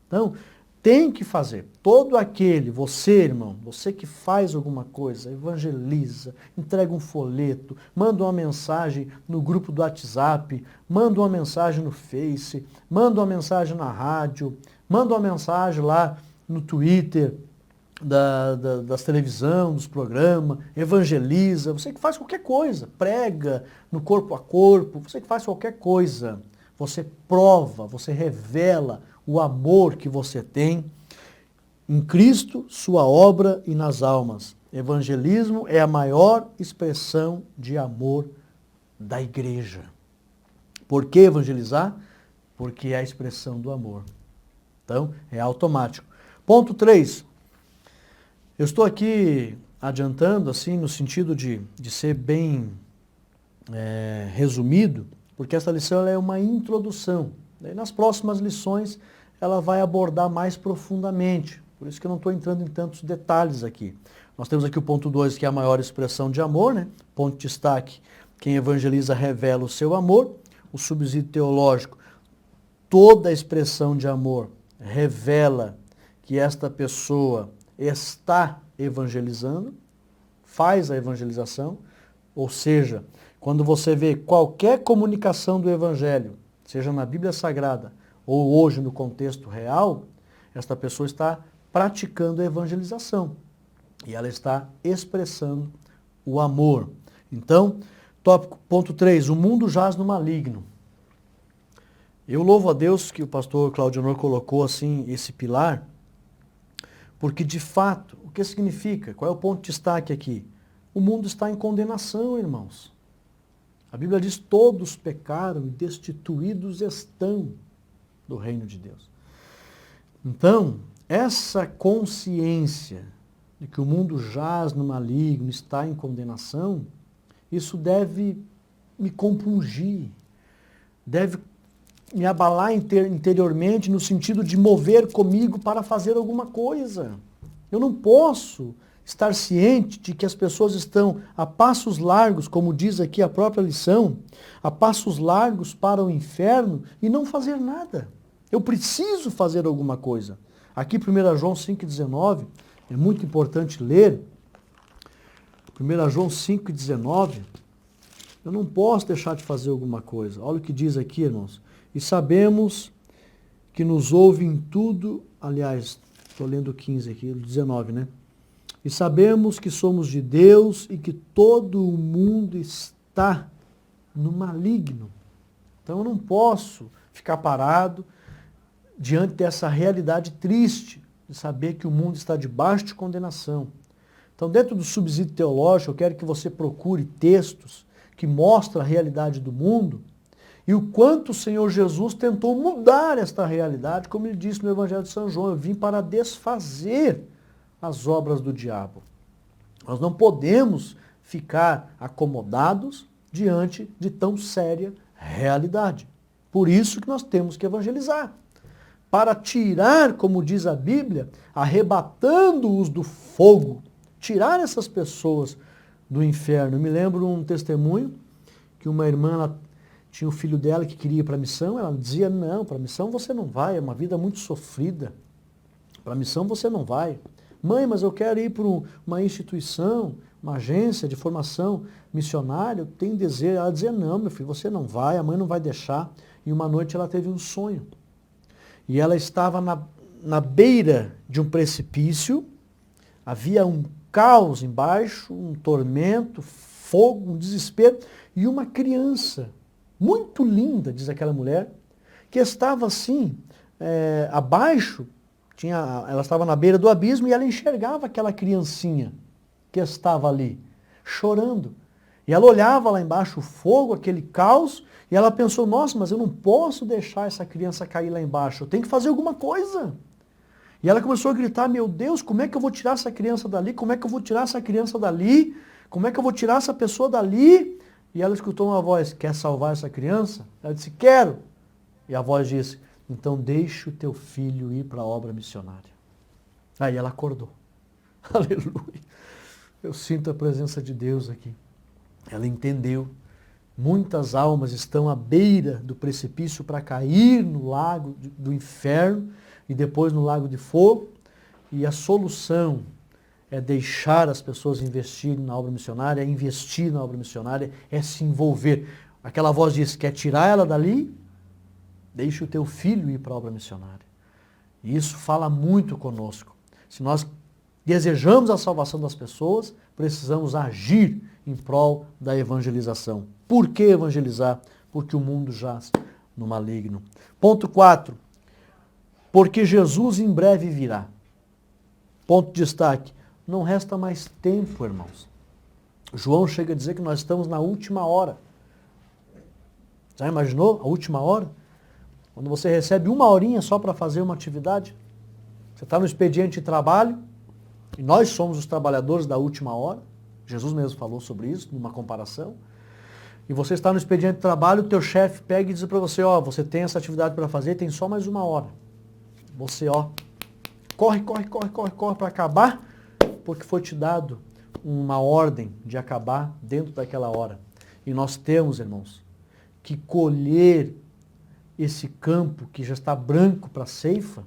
Então, tem que fazer. Todo aquele, você, irmão, você que faz alguma coisa, evangeliza, entrega um folheto, manda uma mensagem no grupo do WhatsApp, manda uma mensagem no Face, manda uma mensagem na rádio, manda uma mensagem lá no Twitter, das televisão, dos programas, evangeliza, você que faz qualquer coisa, prega no corpo a corpo, você que faz qualquer coisa, você prova, você revela o amor que você tem em Cristo, sua obra e nas almas. Evangelismo é a maior expressão de amor da igreja. Por que evangelizar? Porque é a expressão do amor. Então, é automático. Ponto 3. Eu estou aqui adiantando, assim, no sentido de ser bem resumido, porque essa lição ela é uma introdução. Daí, nas próximas lições, ela vai abordar mais profundamente. Por isso que eu não estou entrando em tantos detalhes aqui. Nós temos aqui o ponto 2, que é a maior expressão de amor, né? Ponto de destaque, quem evangeliza revela o seu amor. O subsídio teológico, toda a expressão de amor revela que esta pessoa está evangelizando, faz a evangelização, ou seja, quando você vê qualquer comunicação do Evangelho, seja na Bíblia Sagrada ou hoje no contexto real, esta pessoa está praticando a evangelização. E ela está expressando o amor. Então, tópico, ponto 3, o mundo jaz no maligno. Eu louvo a Deus que o pastor Claudio Honor colocou assim esse pilar, porque de fato, o que significa? Qual é o ponto de destaque aqui? O mundo está em condenação, irmãos. A Bíblia diz, todos pecaram e destituídos estão do reino de Deus. Então, essa consciência de que o mundo jaz no maligno, está em condenação, isso deve me compungir, deve me abalar interiormente no sentido de mover comigo para fazer alguma coisa. Eu não posso estar ciente de que as pessoas estão a passos largos, como diz aqui a própria lição, a passos largos para o inferno e não fazer nada. Eu preciso fazer alguma coisa. Aqui 1 João 5,19, é muito importante ler. 1 João 5,19, eu não posso deixar de fazer alguma coisa. Olha o que diz aqui, irmãos. E sabemos que nos ouve em tudo, aliás, estou lendo 15 aqui, 19, né? E sabemos que somos de Deus e que todo o mundo está no maligno. Então eu não posso ficar parado diante dessa realidade triste de saber que o mundo está debaixo de condenação. Então, dentro do subsídio teológico, eu quero que você procure textos que mostram a realidade do mundo e o quanto o Senhor Jesus tentou mudar esta realidade, como ele disse no Evangelho de São João, eu vim para desfazer as obras do diabo. Nós não podemos ficar acomodados diante de tão séria realidade. Por isso que nós temos que evangelizar. Para tirar, como diz a Bíblia, arrebatando-os do fogo, tirar essas pessoas do inferno. Eu me lembro um testemunho que uma irmã, ela tinha o filho dela que queria ir para a missão, ela dizia, não, para a missão você não vai, é uma vida muito sofrida. Para a missão você não vai. Mãe, mas eu quero ir para uma instituição, uma agência de formação missionária, eu tenho desejo. Ela dizia, não, meu filho, você não vai, a mãe não vai deixar. E uma noite ela teve um sonho. E ela estava na beira de um precipício, havia um caos embaixo, um tormento, fogo, um desespero, e uma criança, muito linda, diz aquela mulher, que estava assim, abaixo, ela estava na beira do abismo e ela enxergava aquela criancinha que estava ali, chorando. E ela olhava lá embaixo o fogo, aquele caos, e ela pensou, nossa, mas eu não posso deixar essa criança cair lá embaixo, eu tenho que fazer alguma coisa. E ela começou a gritar, meu Deus, como é que eu vou tirar essa criança dali? Como é que eu vou tirar essa criança dali? Como é que eu vou tirar essa pessoa dali? E ela escutou uma voz, quer salvar essa criança? Ela disse, quero. E a voz disse, então deixe o teu filho ir para a obra missionária. Aí ela acordou. Aleluia. Eu sinto a presença de Deus aqui. Ela entendeu. Muitas almas estão à beira do precipício para cair no lago do inferno e depois no lago de fogo. E a solução é deixar as pessoas investirem na obra missionária, é investir na obra missionária, é se envolver. Aquela voz diz, quer tirar ela dali? Deixe o teu filho ir para a obra missionária. E isso fala muito conosco. Se nós desejamos a salvação das pessoas, precisamos agir em prol da evangelização. Por que evangelizar? Porque o mundo jaz no maligno. Ponto 4. Porque Jesus em breve virá. Ponto de destaque. Não resta mais tempo, irmãos. João chega a dizer que nós estamos na última hora. Já imaginou a última hora? Quando você recebe uma horinha só para fazer uma atividade, você está no expediente de trabalho, e nós somos os trabalhadores da última hora. Jesus mesmo falou sobre isso, numa comparação. E você está no expediente de trabalho, o teu chefe pega e diz para você, ó, você tem essa atividade para fazer, tem só mais uma hora. Você, ó, corre para acabar, porque foi te dado uma ordem de acabar dentro daquela hora. E nós temos, irmãos, que colher esse campo que já está branco para a ceifa,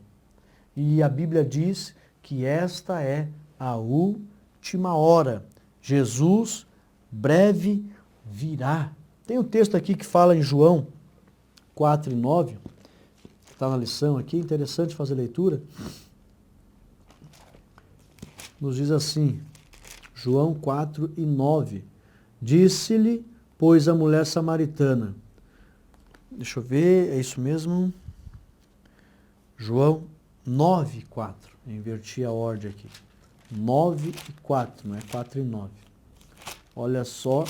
e a Bíblia diz que esta é a última hora. Jesus breve virá. Tem um texto aqui que fala em João 4:9, que está na lição aqui, interessante fazer leitura. nos diz assim, João 4:9. Disse-lhe, pois, a mulher samaritana. Deixa eu ver, é isso mesmo? João 9:4. Inverti a ordem aqui. 9:4, não é 4:9. Olha só.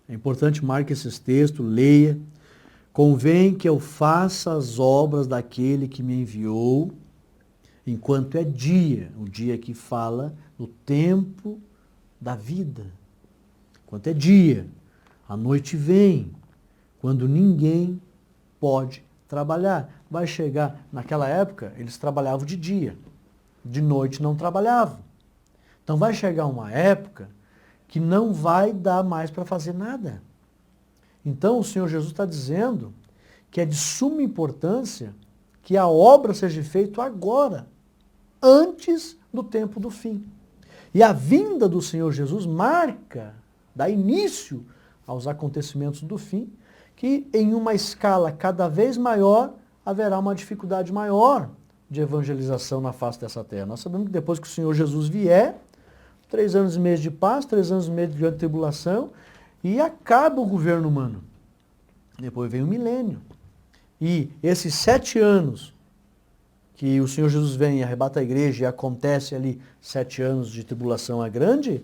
É importante, marque esses textos, leia. Convém que eu faça as obras daquele que me enviou, enquanto é dia, o dia que fala no tempo da vida. Enquanto é dia, a noite vem, quando ninguém pode trabalhar. Vai chegar, naquela época, eles trabalhavam de dia, de noite não trabalhavam. Então vai chegar uma época que não vai dar mais para fazer nada. Então o Senhor Jesus está dizendo que é de suma importância que a obra seja feita agora, antes do tempo do fim. E a vinda do Senhor Jesus marca, dá início aos acontecimentos do fim, que em uma escala cada vez maior haverá uma dificuldade maior de evangelização na face dessa terra. Nós sabemos que depois que o Senhor Jesus vier, 3 anos e meio de paz, 3 anos e meio de grande tribulação, e acaba o governo humano. Depois vem o milênio. E esses 7 anos que o Senhor Jesus vem e arrebata a igreja e acontece ali 7 anos de tribulação a grande,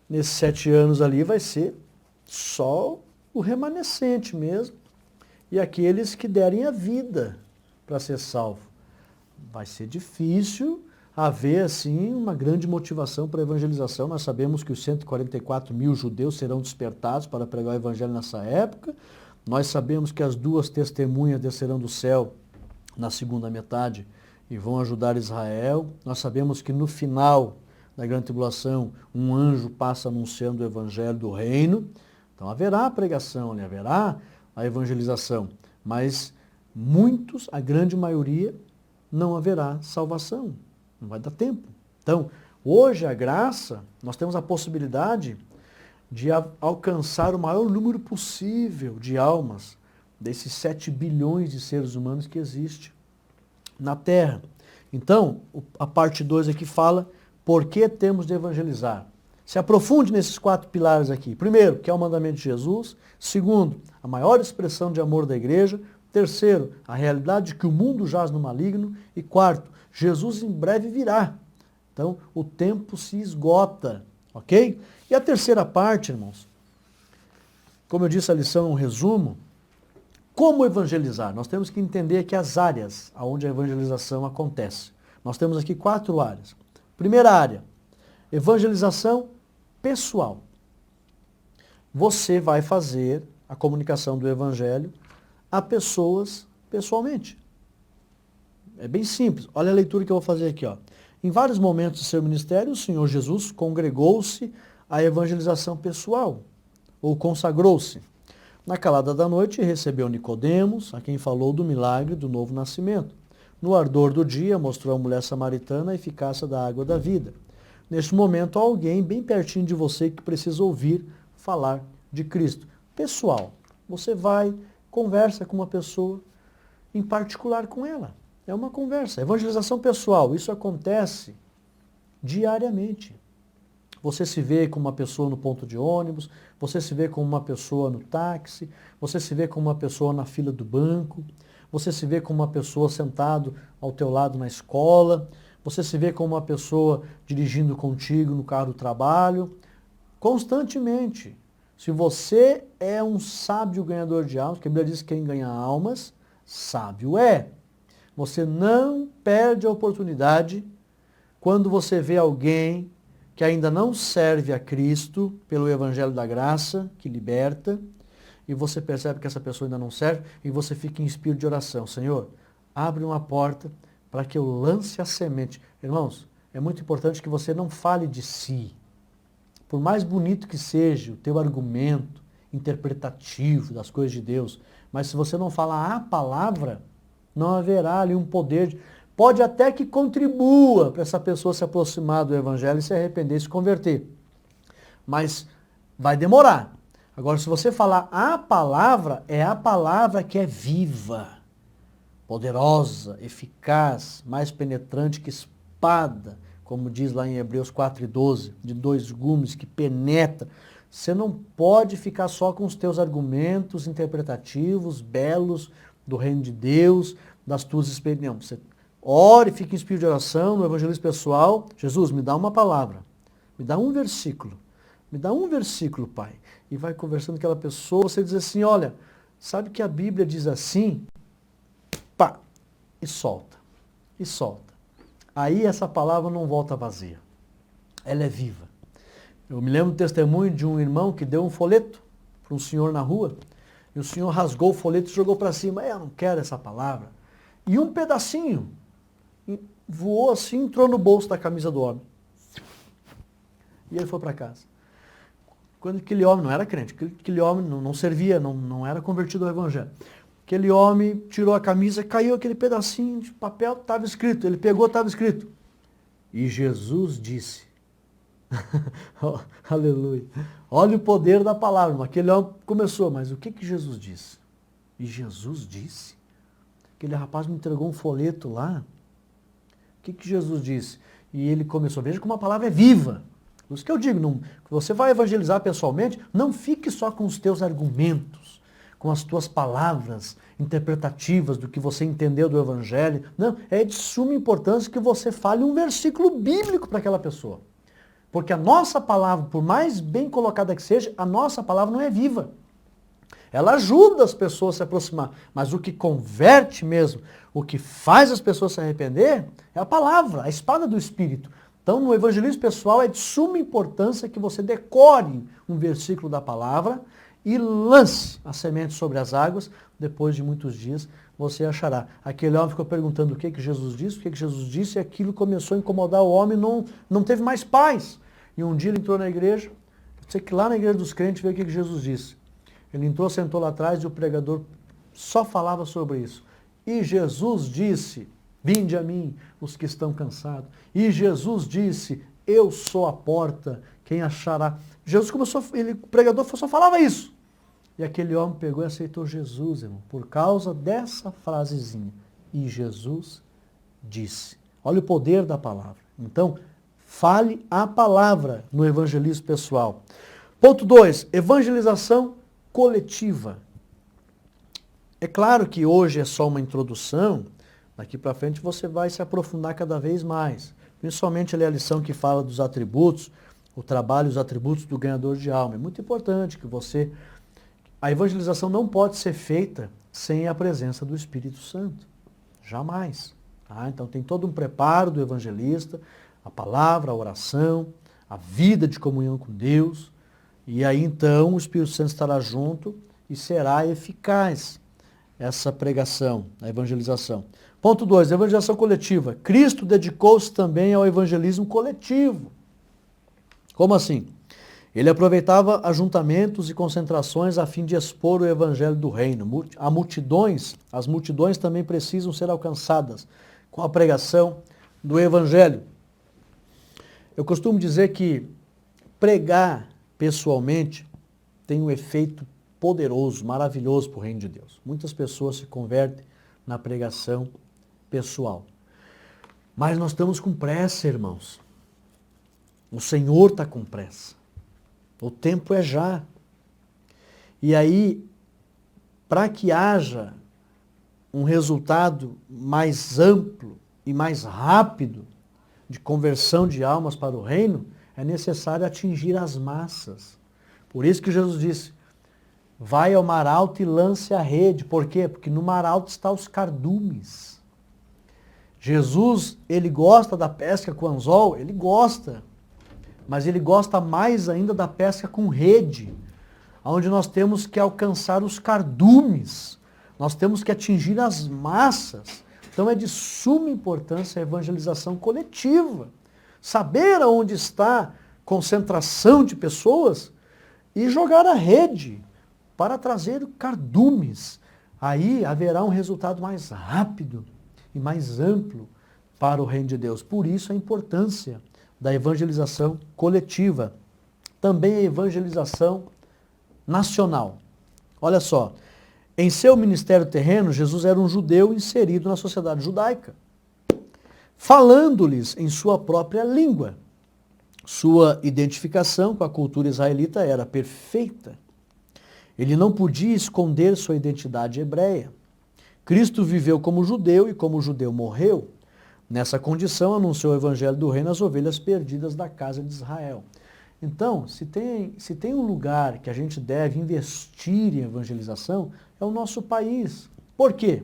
nesses 7 anos ali vai ser só o remanescente mesmo, e aqueles que derem a vida para ser salvo. Vai ser difícil haver, assim, uma grande motivação para a evangelização. Nós sabemos que os 144 mil judeus serão despertados para pregar o evangelho nessa época. Nós sabemos que as 2 testemunhas descerão do céu na segunda metade e vão ajudar Israel. Nós sabemos que no final da grande tribulação, um anjo passa anunciando o evangelho do reino. Então haverá a pregação, haverá a evangelização, mas muitos, a grande maioria, não haverá salvação. Não vai dar tempo. Então, hoje a graça, nós temos a possibilidade de alcançar o maior número possível de almas desses 7 bilhões de seres humanos que existem na Terra. Então, a parte 2 aqui fala por que temos de evangelizar. Se aprofunde nesses 4 pilares aqui. Primeiro, que é o mandamento de Jesus. Segundo, a maior expressão de amor da igreja. Terceiro, a realidade de que o mundo jaz no maligno. E quarto, Jesus em breve virá. Então, o tempo se esgota, ok? E a terceira parte, irmãos, como eu disse, a lição é um resumo. Como evangelizar? Nós temos que entender aqui as áreas onde a evangelização acontece. Nós temos aqui 4 áreas. Primeira área, evangelização pessoal. Você vai fazer a comunicação do evangelho a pessoas pessoalmente. É bem simples. Olha a leitura que eu vou fazer aqui. Ó. Em vários momentos do seu ministério, o Senhor Jesus congregou-se à evangelização pessoal, ou consagrou-se. Na calada da noite, recebeu Nicodemos, a quem falou do milagre do novo nascimento. No ardor do dia, mostrou à mulher samaritana a eficácia da água da vida. Neste momento, há alguém bem pertinho de você que precisa ouvir falar de Cristo. Pessoal, você vai, conversa com uma pessoa, em particular com ela. É uma conversa. Evangelização pessoal, isso acontece diariamente. Você se vê com uma pessoa no ponto de ônibus, você se vê com uma pessoa no táxi, você se vê com uma pessoa na fila do banco, você se vê com uma pessoa sentado ao teu lado na escola, você se vê com uma pessoa dirigindo contigo no carro do trabalho, constantemente. Se você é um sábio ganhador de almas, porque a Bíblia diz que quem ganha almas, sábio é. Você não perde a oportunidade quando você vê alguém que ainda não serve a Cristo pelo Evangelho da Graça, que liberta, e você percebe que essa pessoa ainda não serve, e você fica em espírito de oração. Senhor, abre uma porta para que eu lance a semente. Irmãos, é muito importante que você não fale de si. Por mais bonito que seja o teu argumento interpretativo das coisas de Deus, mas se você não falar a palavra, não haverá ali um poder. Pode até que contribua para essa pessoa se aproximar do Evangelho e se arrepender e se converter. Mas vai demorar. Agora, se você falar a palavra, é a palavra que é viva, poderosa, eficaz, mais penetrante que espada, como diz lá em Hebreus 4:12, de 2 gumes que penetra. Você não pode ficar só com os teus argumentos interpretativos, belos, do reino de Deus, das tuas experiências. Não, você ore, fique em espírito de oração, no evangelismo pessoal. Jesus, me dá uma palavra, me dá um versículo, Pai. E vai conversando com aquela pessoa, você diz assim, olha, sabe que a Bíblia diz assim? Pá, e solta. Aí essa palavra não volta vazia. Ela é viva. Eu me lembro do testemunho de um irmão que deu um folheto para um senhor na rua, e o senhor rasgou o folheto e jogou para cima. Eu não quero essa palavra. E um pedacinho voou assim, entrou no bolso da camisa do homem. E ele foi para casa. Quando aquele homem não era crente, aquele homem não servia, não era convertido ao evangelho. Aquele homem tirou a camisa, caiu aquele pedacinho de papel, estava escrito. Ele pegou, estava escrito. E Jesus disse. Oh, aleluia. Olha o poder da palavra. Aquele homem começou, mas o que Jesus disse? E Jesus disse? Aquele rapaz me entregou um folheto lá. O que Jesus disse? E ele começou. Veja como a palavra é viva. Por isso que eu digo, você vai evangelizar pessoalmente, não fique só com os teus argumentos, com as tuas palavras interpretativas do que você entendeu do evangelho. Não, é de suma importância que você fale um versículo bíblico para aquela pessoa. Porque a nossa palavra, por mais bem colocada que seja, a nossa palavra não é viva. Ela ajuda as pessoas a se aproximar, mas o que converte mesmo, o que faz as pessoas se arrepender, é a palavra, a espada do Espírito. Então, no evangelismo pessoal, é de suma importância que você decore um versículo da palavra e lance a semente sobre as águas. Depois de muitos dias, você achará. Aquele homem ficou perguntando o que Jesus disse, e aquilo começou a incomodar o homem, não teve mais paz. E um dia ele entrou na igreja, eu sei que lá na igreja dos crentes veio o que Jesus disse. Ele entrou, sentou lá atrás e o pregador só falava sobre isso. E Jesus disse, vinde a mim os que estão cansados. E Jesus disse, eu sou a porta, quem achará. Jesus começou, o pregador só falava isso. E aquele homem pegou e aceitou Jesus, irmão, por causa dessa frasezinha. E Jesus disse. Olha o poder da palavra. Então, fale a palavra no evangelismo pessoal. Ponto 2, evangelização coletiva. É claro que hoje é só uma introdução, daqui para frente você vai se aprofundar cada vez mais. Principalmente ali a lição que fala dos atributos, o trabalho e os atributos do ganhador de alma. É muito importante que você... A evangelização não pode ser feita sem a presença do Espírito Santo. Jamais. Tá? Então tem todo um preparo do evangelista, a palavra, a oração, a vida de comunhão com Deus. E aí então o Espírito Santo estará junto e será eficaz essa pregação, a evangelização. Ponto 2, evangelização coletiva. Cristo dedicou-se também ao evangelismo coletivo. Como assim? Ele aproveitava ajuntamentos e concentrações a fim de expor o evangelho do reino. As multidões também precisam ser alcançadas com a pregação do evangelho. Eu costumo dizer que pregar pessoalmente tem um efeito poderoso, maravilhoso para o reino de Deus. Muitas pessoas se convertem na pregação pessoal. Mas nós estamos com pressa, irmãos. O Senhor está com pressa. O tempo é já. E aí, para que haja um resultado mais amplo e mais rápido de conversão de almas para o reino, é necessário atingir as massas. Por isso que Jesus disse, vai ao mar alto e lance a rede. Por quê? Porque no mar alto estão os cardumes. Jesus, ele gosta da pesca com anzol? Ele gosta. Mas ele gosta mais ainda da pesca com rede, onde nós temos que alcançar os cardumes. Nós temos que atingir as massas. Então é de suma importância a evangelização coletiva. Saber aonde está a concentração de pessoas e jogar a rede para trazer cardumes. Aí haverá um resultado mais rápido e mais amplo para o reino de Deus. Por isso a importância da evangelização coletiva. Também a evangelização nacional. Olha só, em seu ministério terreno, Jesus era um judeu inserido na sociedade judaica. falando-lhes em sua própria língua. Sua identificação com a cultura israelita era perfeita. Ele não podia esconder sua identidade hebreia. Cristo viveu como judeu e como judeu morreu. Nessa condição, anunciou o evangelho do reino às ovelhas perdidas da casa de Israel. Então, se tem um lugar que a gente deve investir em evangelização, é o nosso país. Por quê?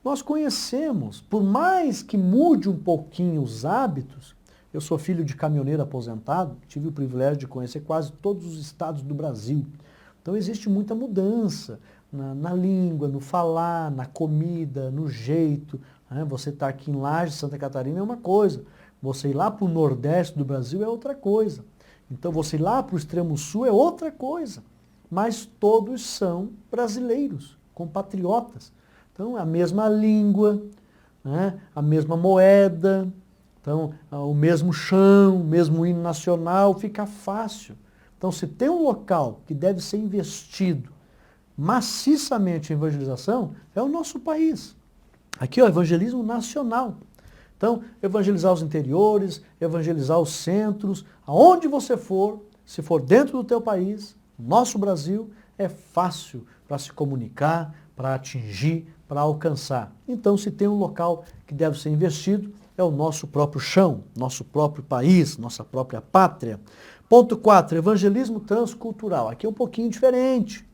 Nós conhecemos, por mais que mude um pouquinho os hábitos, eu sou filho de caminhoneiro aposentado, tive o privilégio de conhecer quase todos os estados do Brasil. Então existe muita mudança na língua, no falar, na comida, no jeito. Né? Você está aqui em Lages, Santa Catarina é uma coisa, você ir lá para o Nordeste do Brasil é outra coisa. Então você ir lá para o extremo sul é outra coisa. Mas todos são brasileiros, compatriotas. Então a mesma língua, né? A mesma moeda, então o mesmo chão, o mesmo hino nacional, fica fácil. Então se tem um local que deve ser investido maciçamente em evangelização, é o nosso país. Aqui, ó, evangelismo nacional. Então, evangelizar os interiores, evangelizar os centros, aonde você for, se for dentro do teu país, nosso Brasil, é fácil para se comunicar, para atingir, para alcançar. Então, se tem um local que deve ser investido, é o nosso próprio chão, nosso próprio país, nossa própria pátria. Ponto 4, evangelismo transcultural. Aqui é um pouquinho diferente.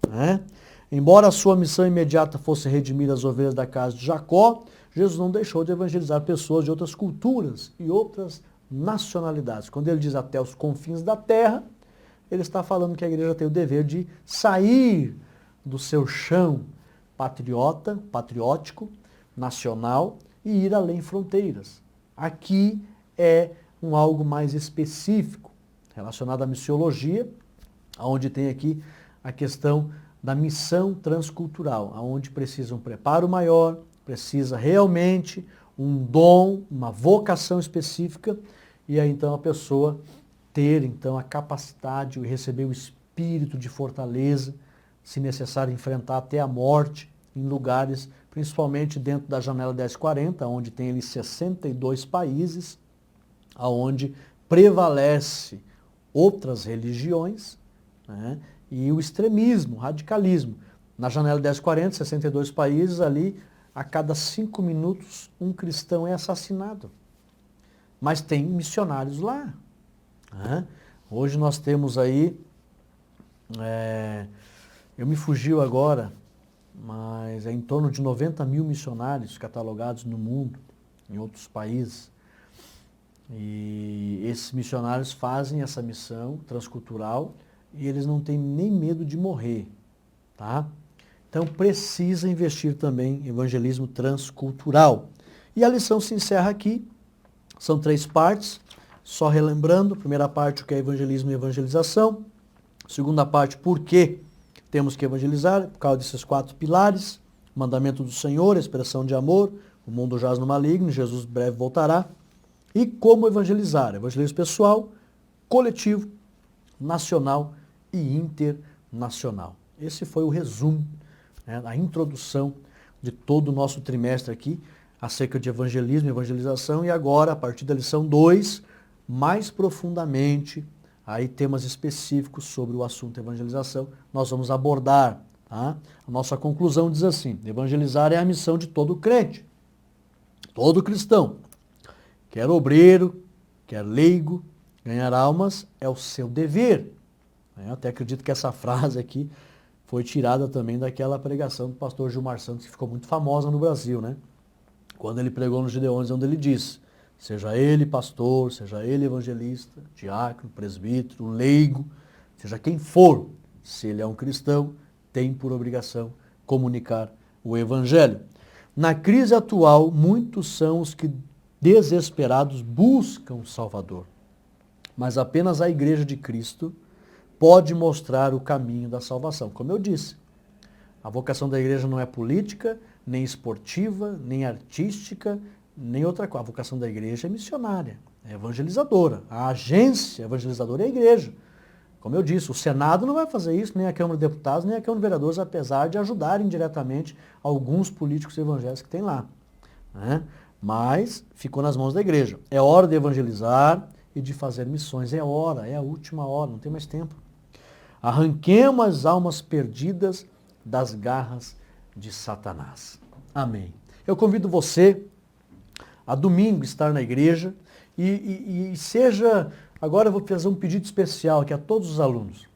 Né? Embora a sua missão imediata fosse redimir as ovelhas da casa de Jacó, Jesus não deixou de evangelizar pessoas de outras culturas e outras nacionalidades. Quando ele diz até os confins da terra, ele está falando que a igreja tem o dever de sair do seu chão patriótico, nacional, e ir além fronteiras. Aqui é algo mais específico, relacionado à missiologia, onde tem aqui a questão da missão transcultural, onde precisa um preparo maior, precisa realmente um dom, uma vocação específica, e aí então a pessoa ter então a capacidade e receber o espírito de fortaleza, se necessário enfrentar até a morte em lugares, principalmente dentro da janela 1040, onde tem ali 62 países, onde prevalece outras religiões, né, e o extremismo, o radicalismo. Na janela 1040, 62 países, ali, a cada 5 minutos, um cristão é assassinado. Mas tem missionários lá. Né? Hoje nós temos aí, eu me fugiu agora, mas é em torno de 90 mil missionários catalogados no mundo, em outros países. E esses missionários fazem essa missão transcultural e eles não têm nem medo de morrer. Tá? Então precisa investir também em evangelismo transcultural. E a lição se encerra aqui. São 3 partes, só relembrando. Primeira parte, o que é evangelismo e evangelização. Segunda parte, por que temos que evangelizar, por causa desses 4 pilares. Mandamento do Senhor, expressão de amor, o mundo jaz no maligno, Jesus breve voltará. E como evangelizar? Evangelismo pessoal, coletivo, nacional e internacional. Esse foi o resumo, né, a introdução de todo o nosso trimestre aqui, acerca de evangelismo e evangelização, e agora, a partir da lição 2, mais profundamente, aí temas específicos sobre o assunto evangelização, nós vamos abordar. Tá? A nossa conclusão diz assim: evangelizar é a missão de todo crente, todo cristão, quer obreiro, quer leigo, ganhar almas é o seu dever. Eu até acredito que essa frase aqui foi tirada também daquela pregação do pastor Gilmar Santos, que ficou muito famosa no Brasil, né? Quando ele pregou nos Gideões, onde ele disse: seja ele pastor, seja ele evangelista, diácono, presbítero, leigo, seja quem for, se ele é um cristão, tem por obrigação comunicar o evangelho. Na crise atual, muitos são os que desesperados buscam o Salvador, mas apenas a Igreja de Cristo pode mostrar o caminho da salvação. Como eu disse, a vocação da igreja não é política, nem esportiva, nem artística, nem outra coisa. A vocação da igreja é missionária, é evangelizadora. A agência evangelizadora é a igreja. Como eu disse, o Senado não vai fazer isso, nem a Câmara de Deputados, nem a Câmara de Vereadores, apesar de ajudarem diretamente alguns políticos evangélicos que tem lá. Né? mas ficou nas mãos da igreja. É hora de evangelizar e de fazer missões. É hora, é a última hora, não tem mais tempo. Arranquemos as almas perdidas das garras de Satanás. Amém. Eu convido você a domingo estar na igreja e seja... Agora eu vou fazer um pedido especial aqui a todos os alunos.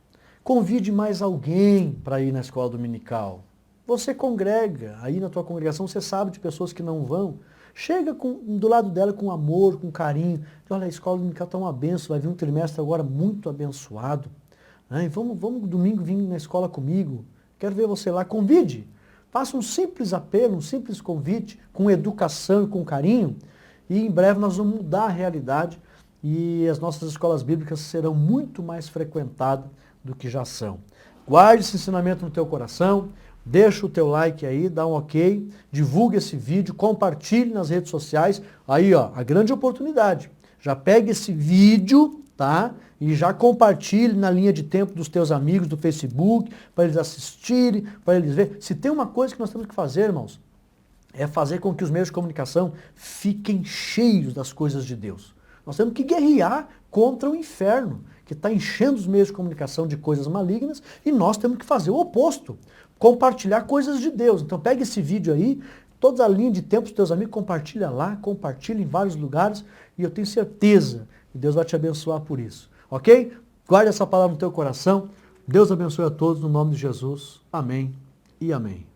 Convide mais alguém para ir na escola dominical. Você congrega, aí na tua congregação você sabe de pessoas que não vão. Chega do lado dela com amor, com carinho. Olha, a escola dominical está uma benção, vai vir um trimestre agora muito abençoado. Vamos domingo vir na escola comigo. Quero ver você lá. Convide. Faça um simples apelo, um simples convite, com educação e com carinho. E em breve nós vamos mudar a realidade e as nossas escolas bíblicas serão muito mais frequentadas do que já são. Guarde esse ensinamento no teu coração, deixa o teu like aí, dá um ok, divulgue esse vídeo, compartilhe nas redes sociais. Aí, ó, a grande oportunidade. Já pega esse vídeo, tá? E já compartilhe na linha de tempo dos teus amigos do Facebook, para eles assistirem, para eles verem. Se tem uma coisa que nós temos que fazer, irmãos, é fazer com que os meios de comunicação fiquem cheios das coisas de Deus. Nós temos que guerrear contra o inferno, que está enchendo os meios de comunicação de coisas malignas, e nós temos que fazer o oposto, compartilhar coisas de Deus. Então pega esse vídeo aí, toda a linha de tempo dos teus amigos, compartilha lá, compartilha em vários lugares, e eu tenho certeza que Deus vai te abençoar por isso. Ok? Guarde essa palavra no teu coração. Deus abençoe a todos no nome de Jesus. Amém e amém.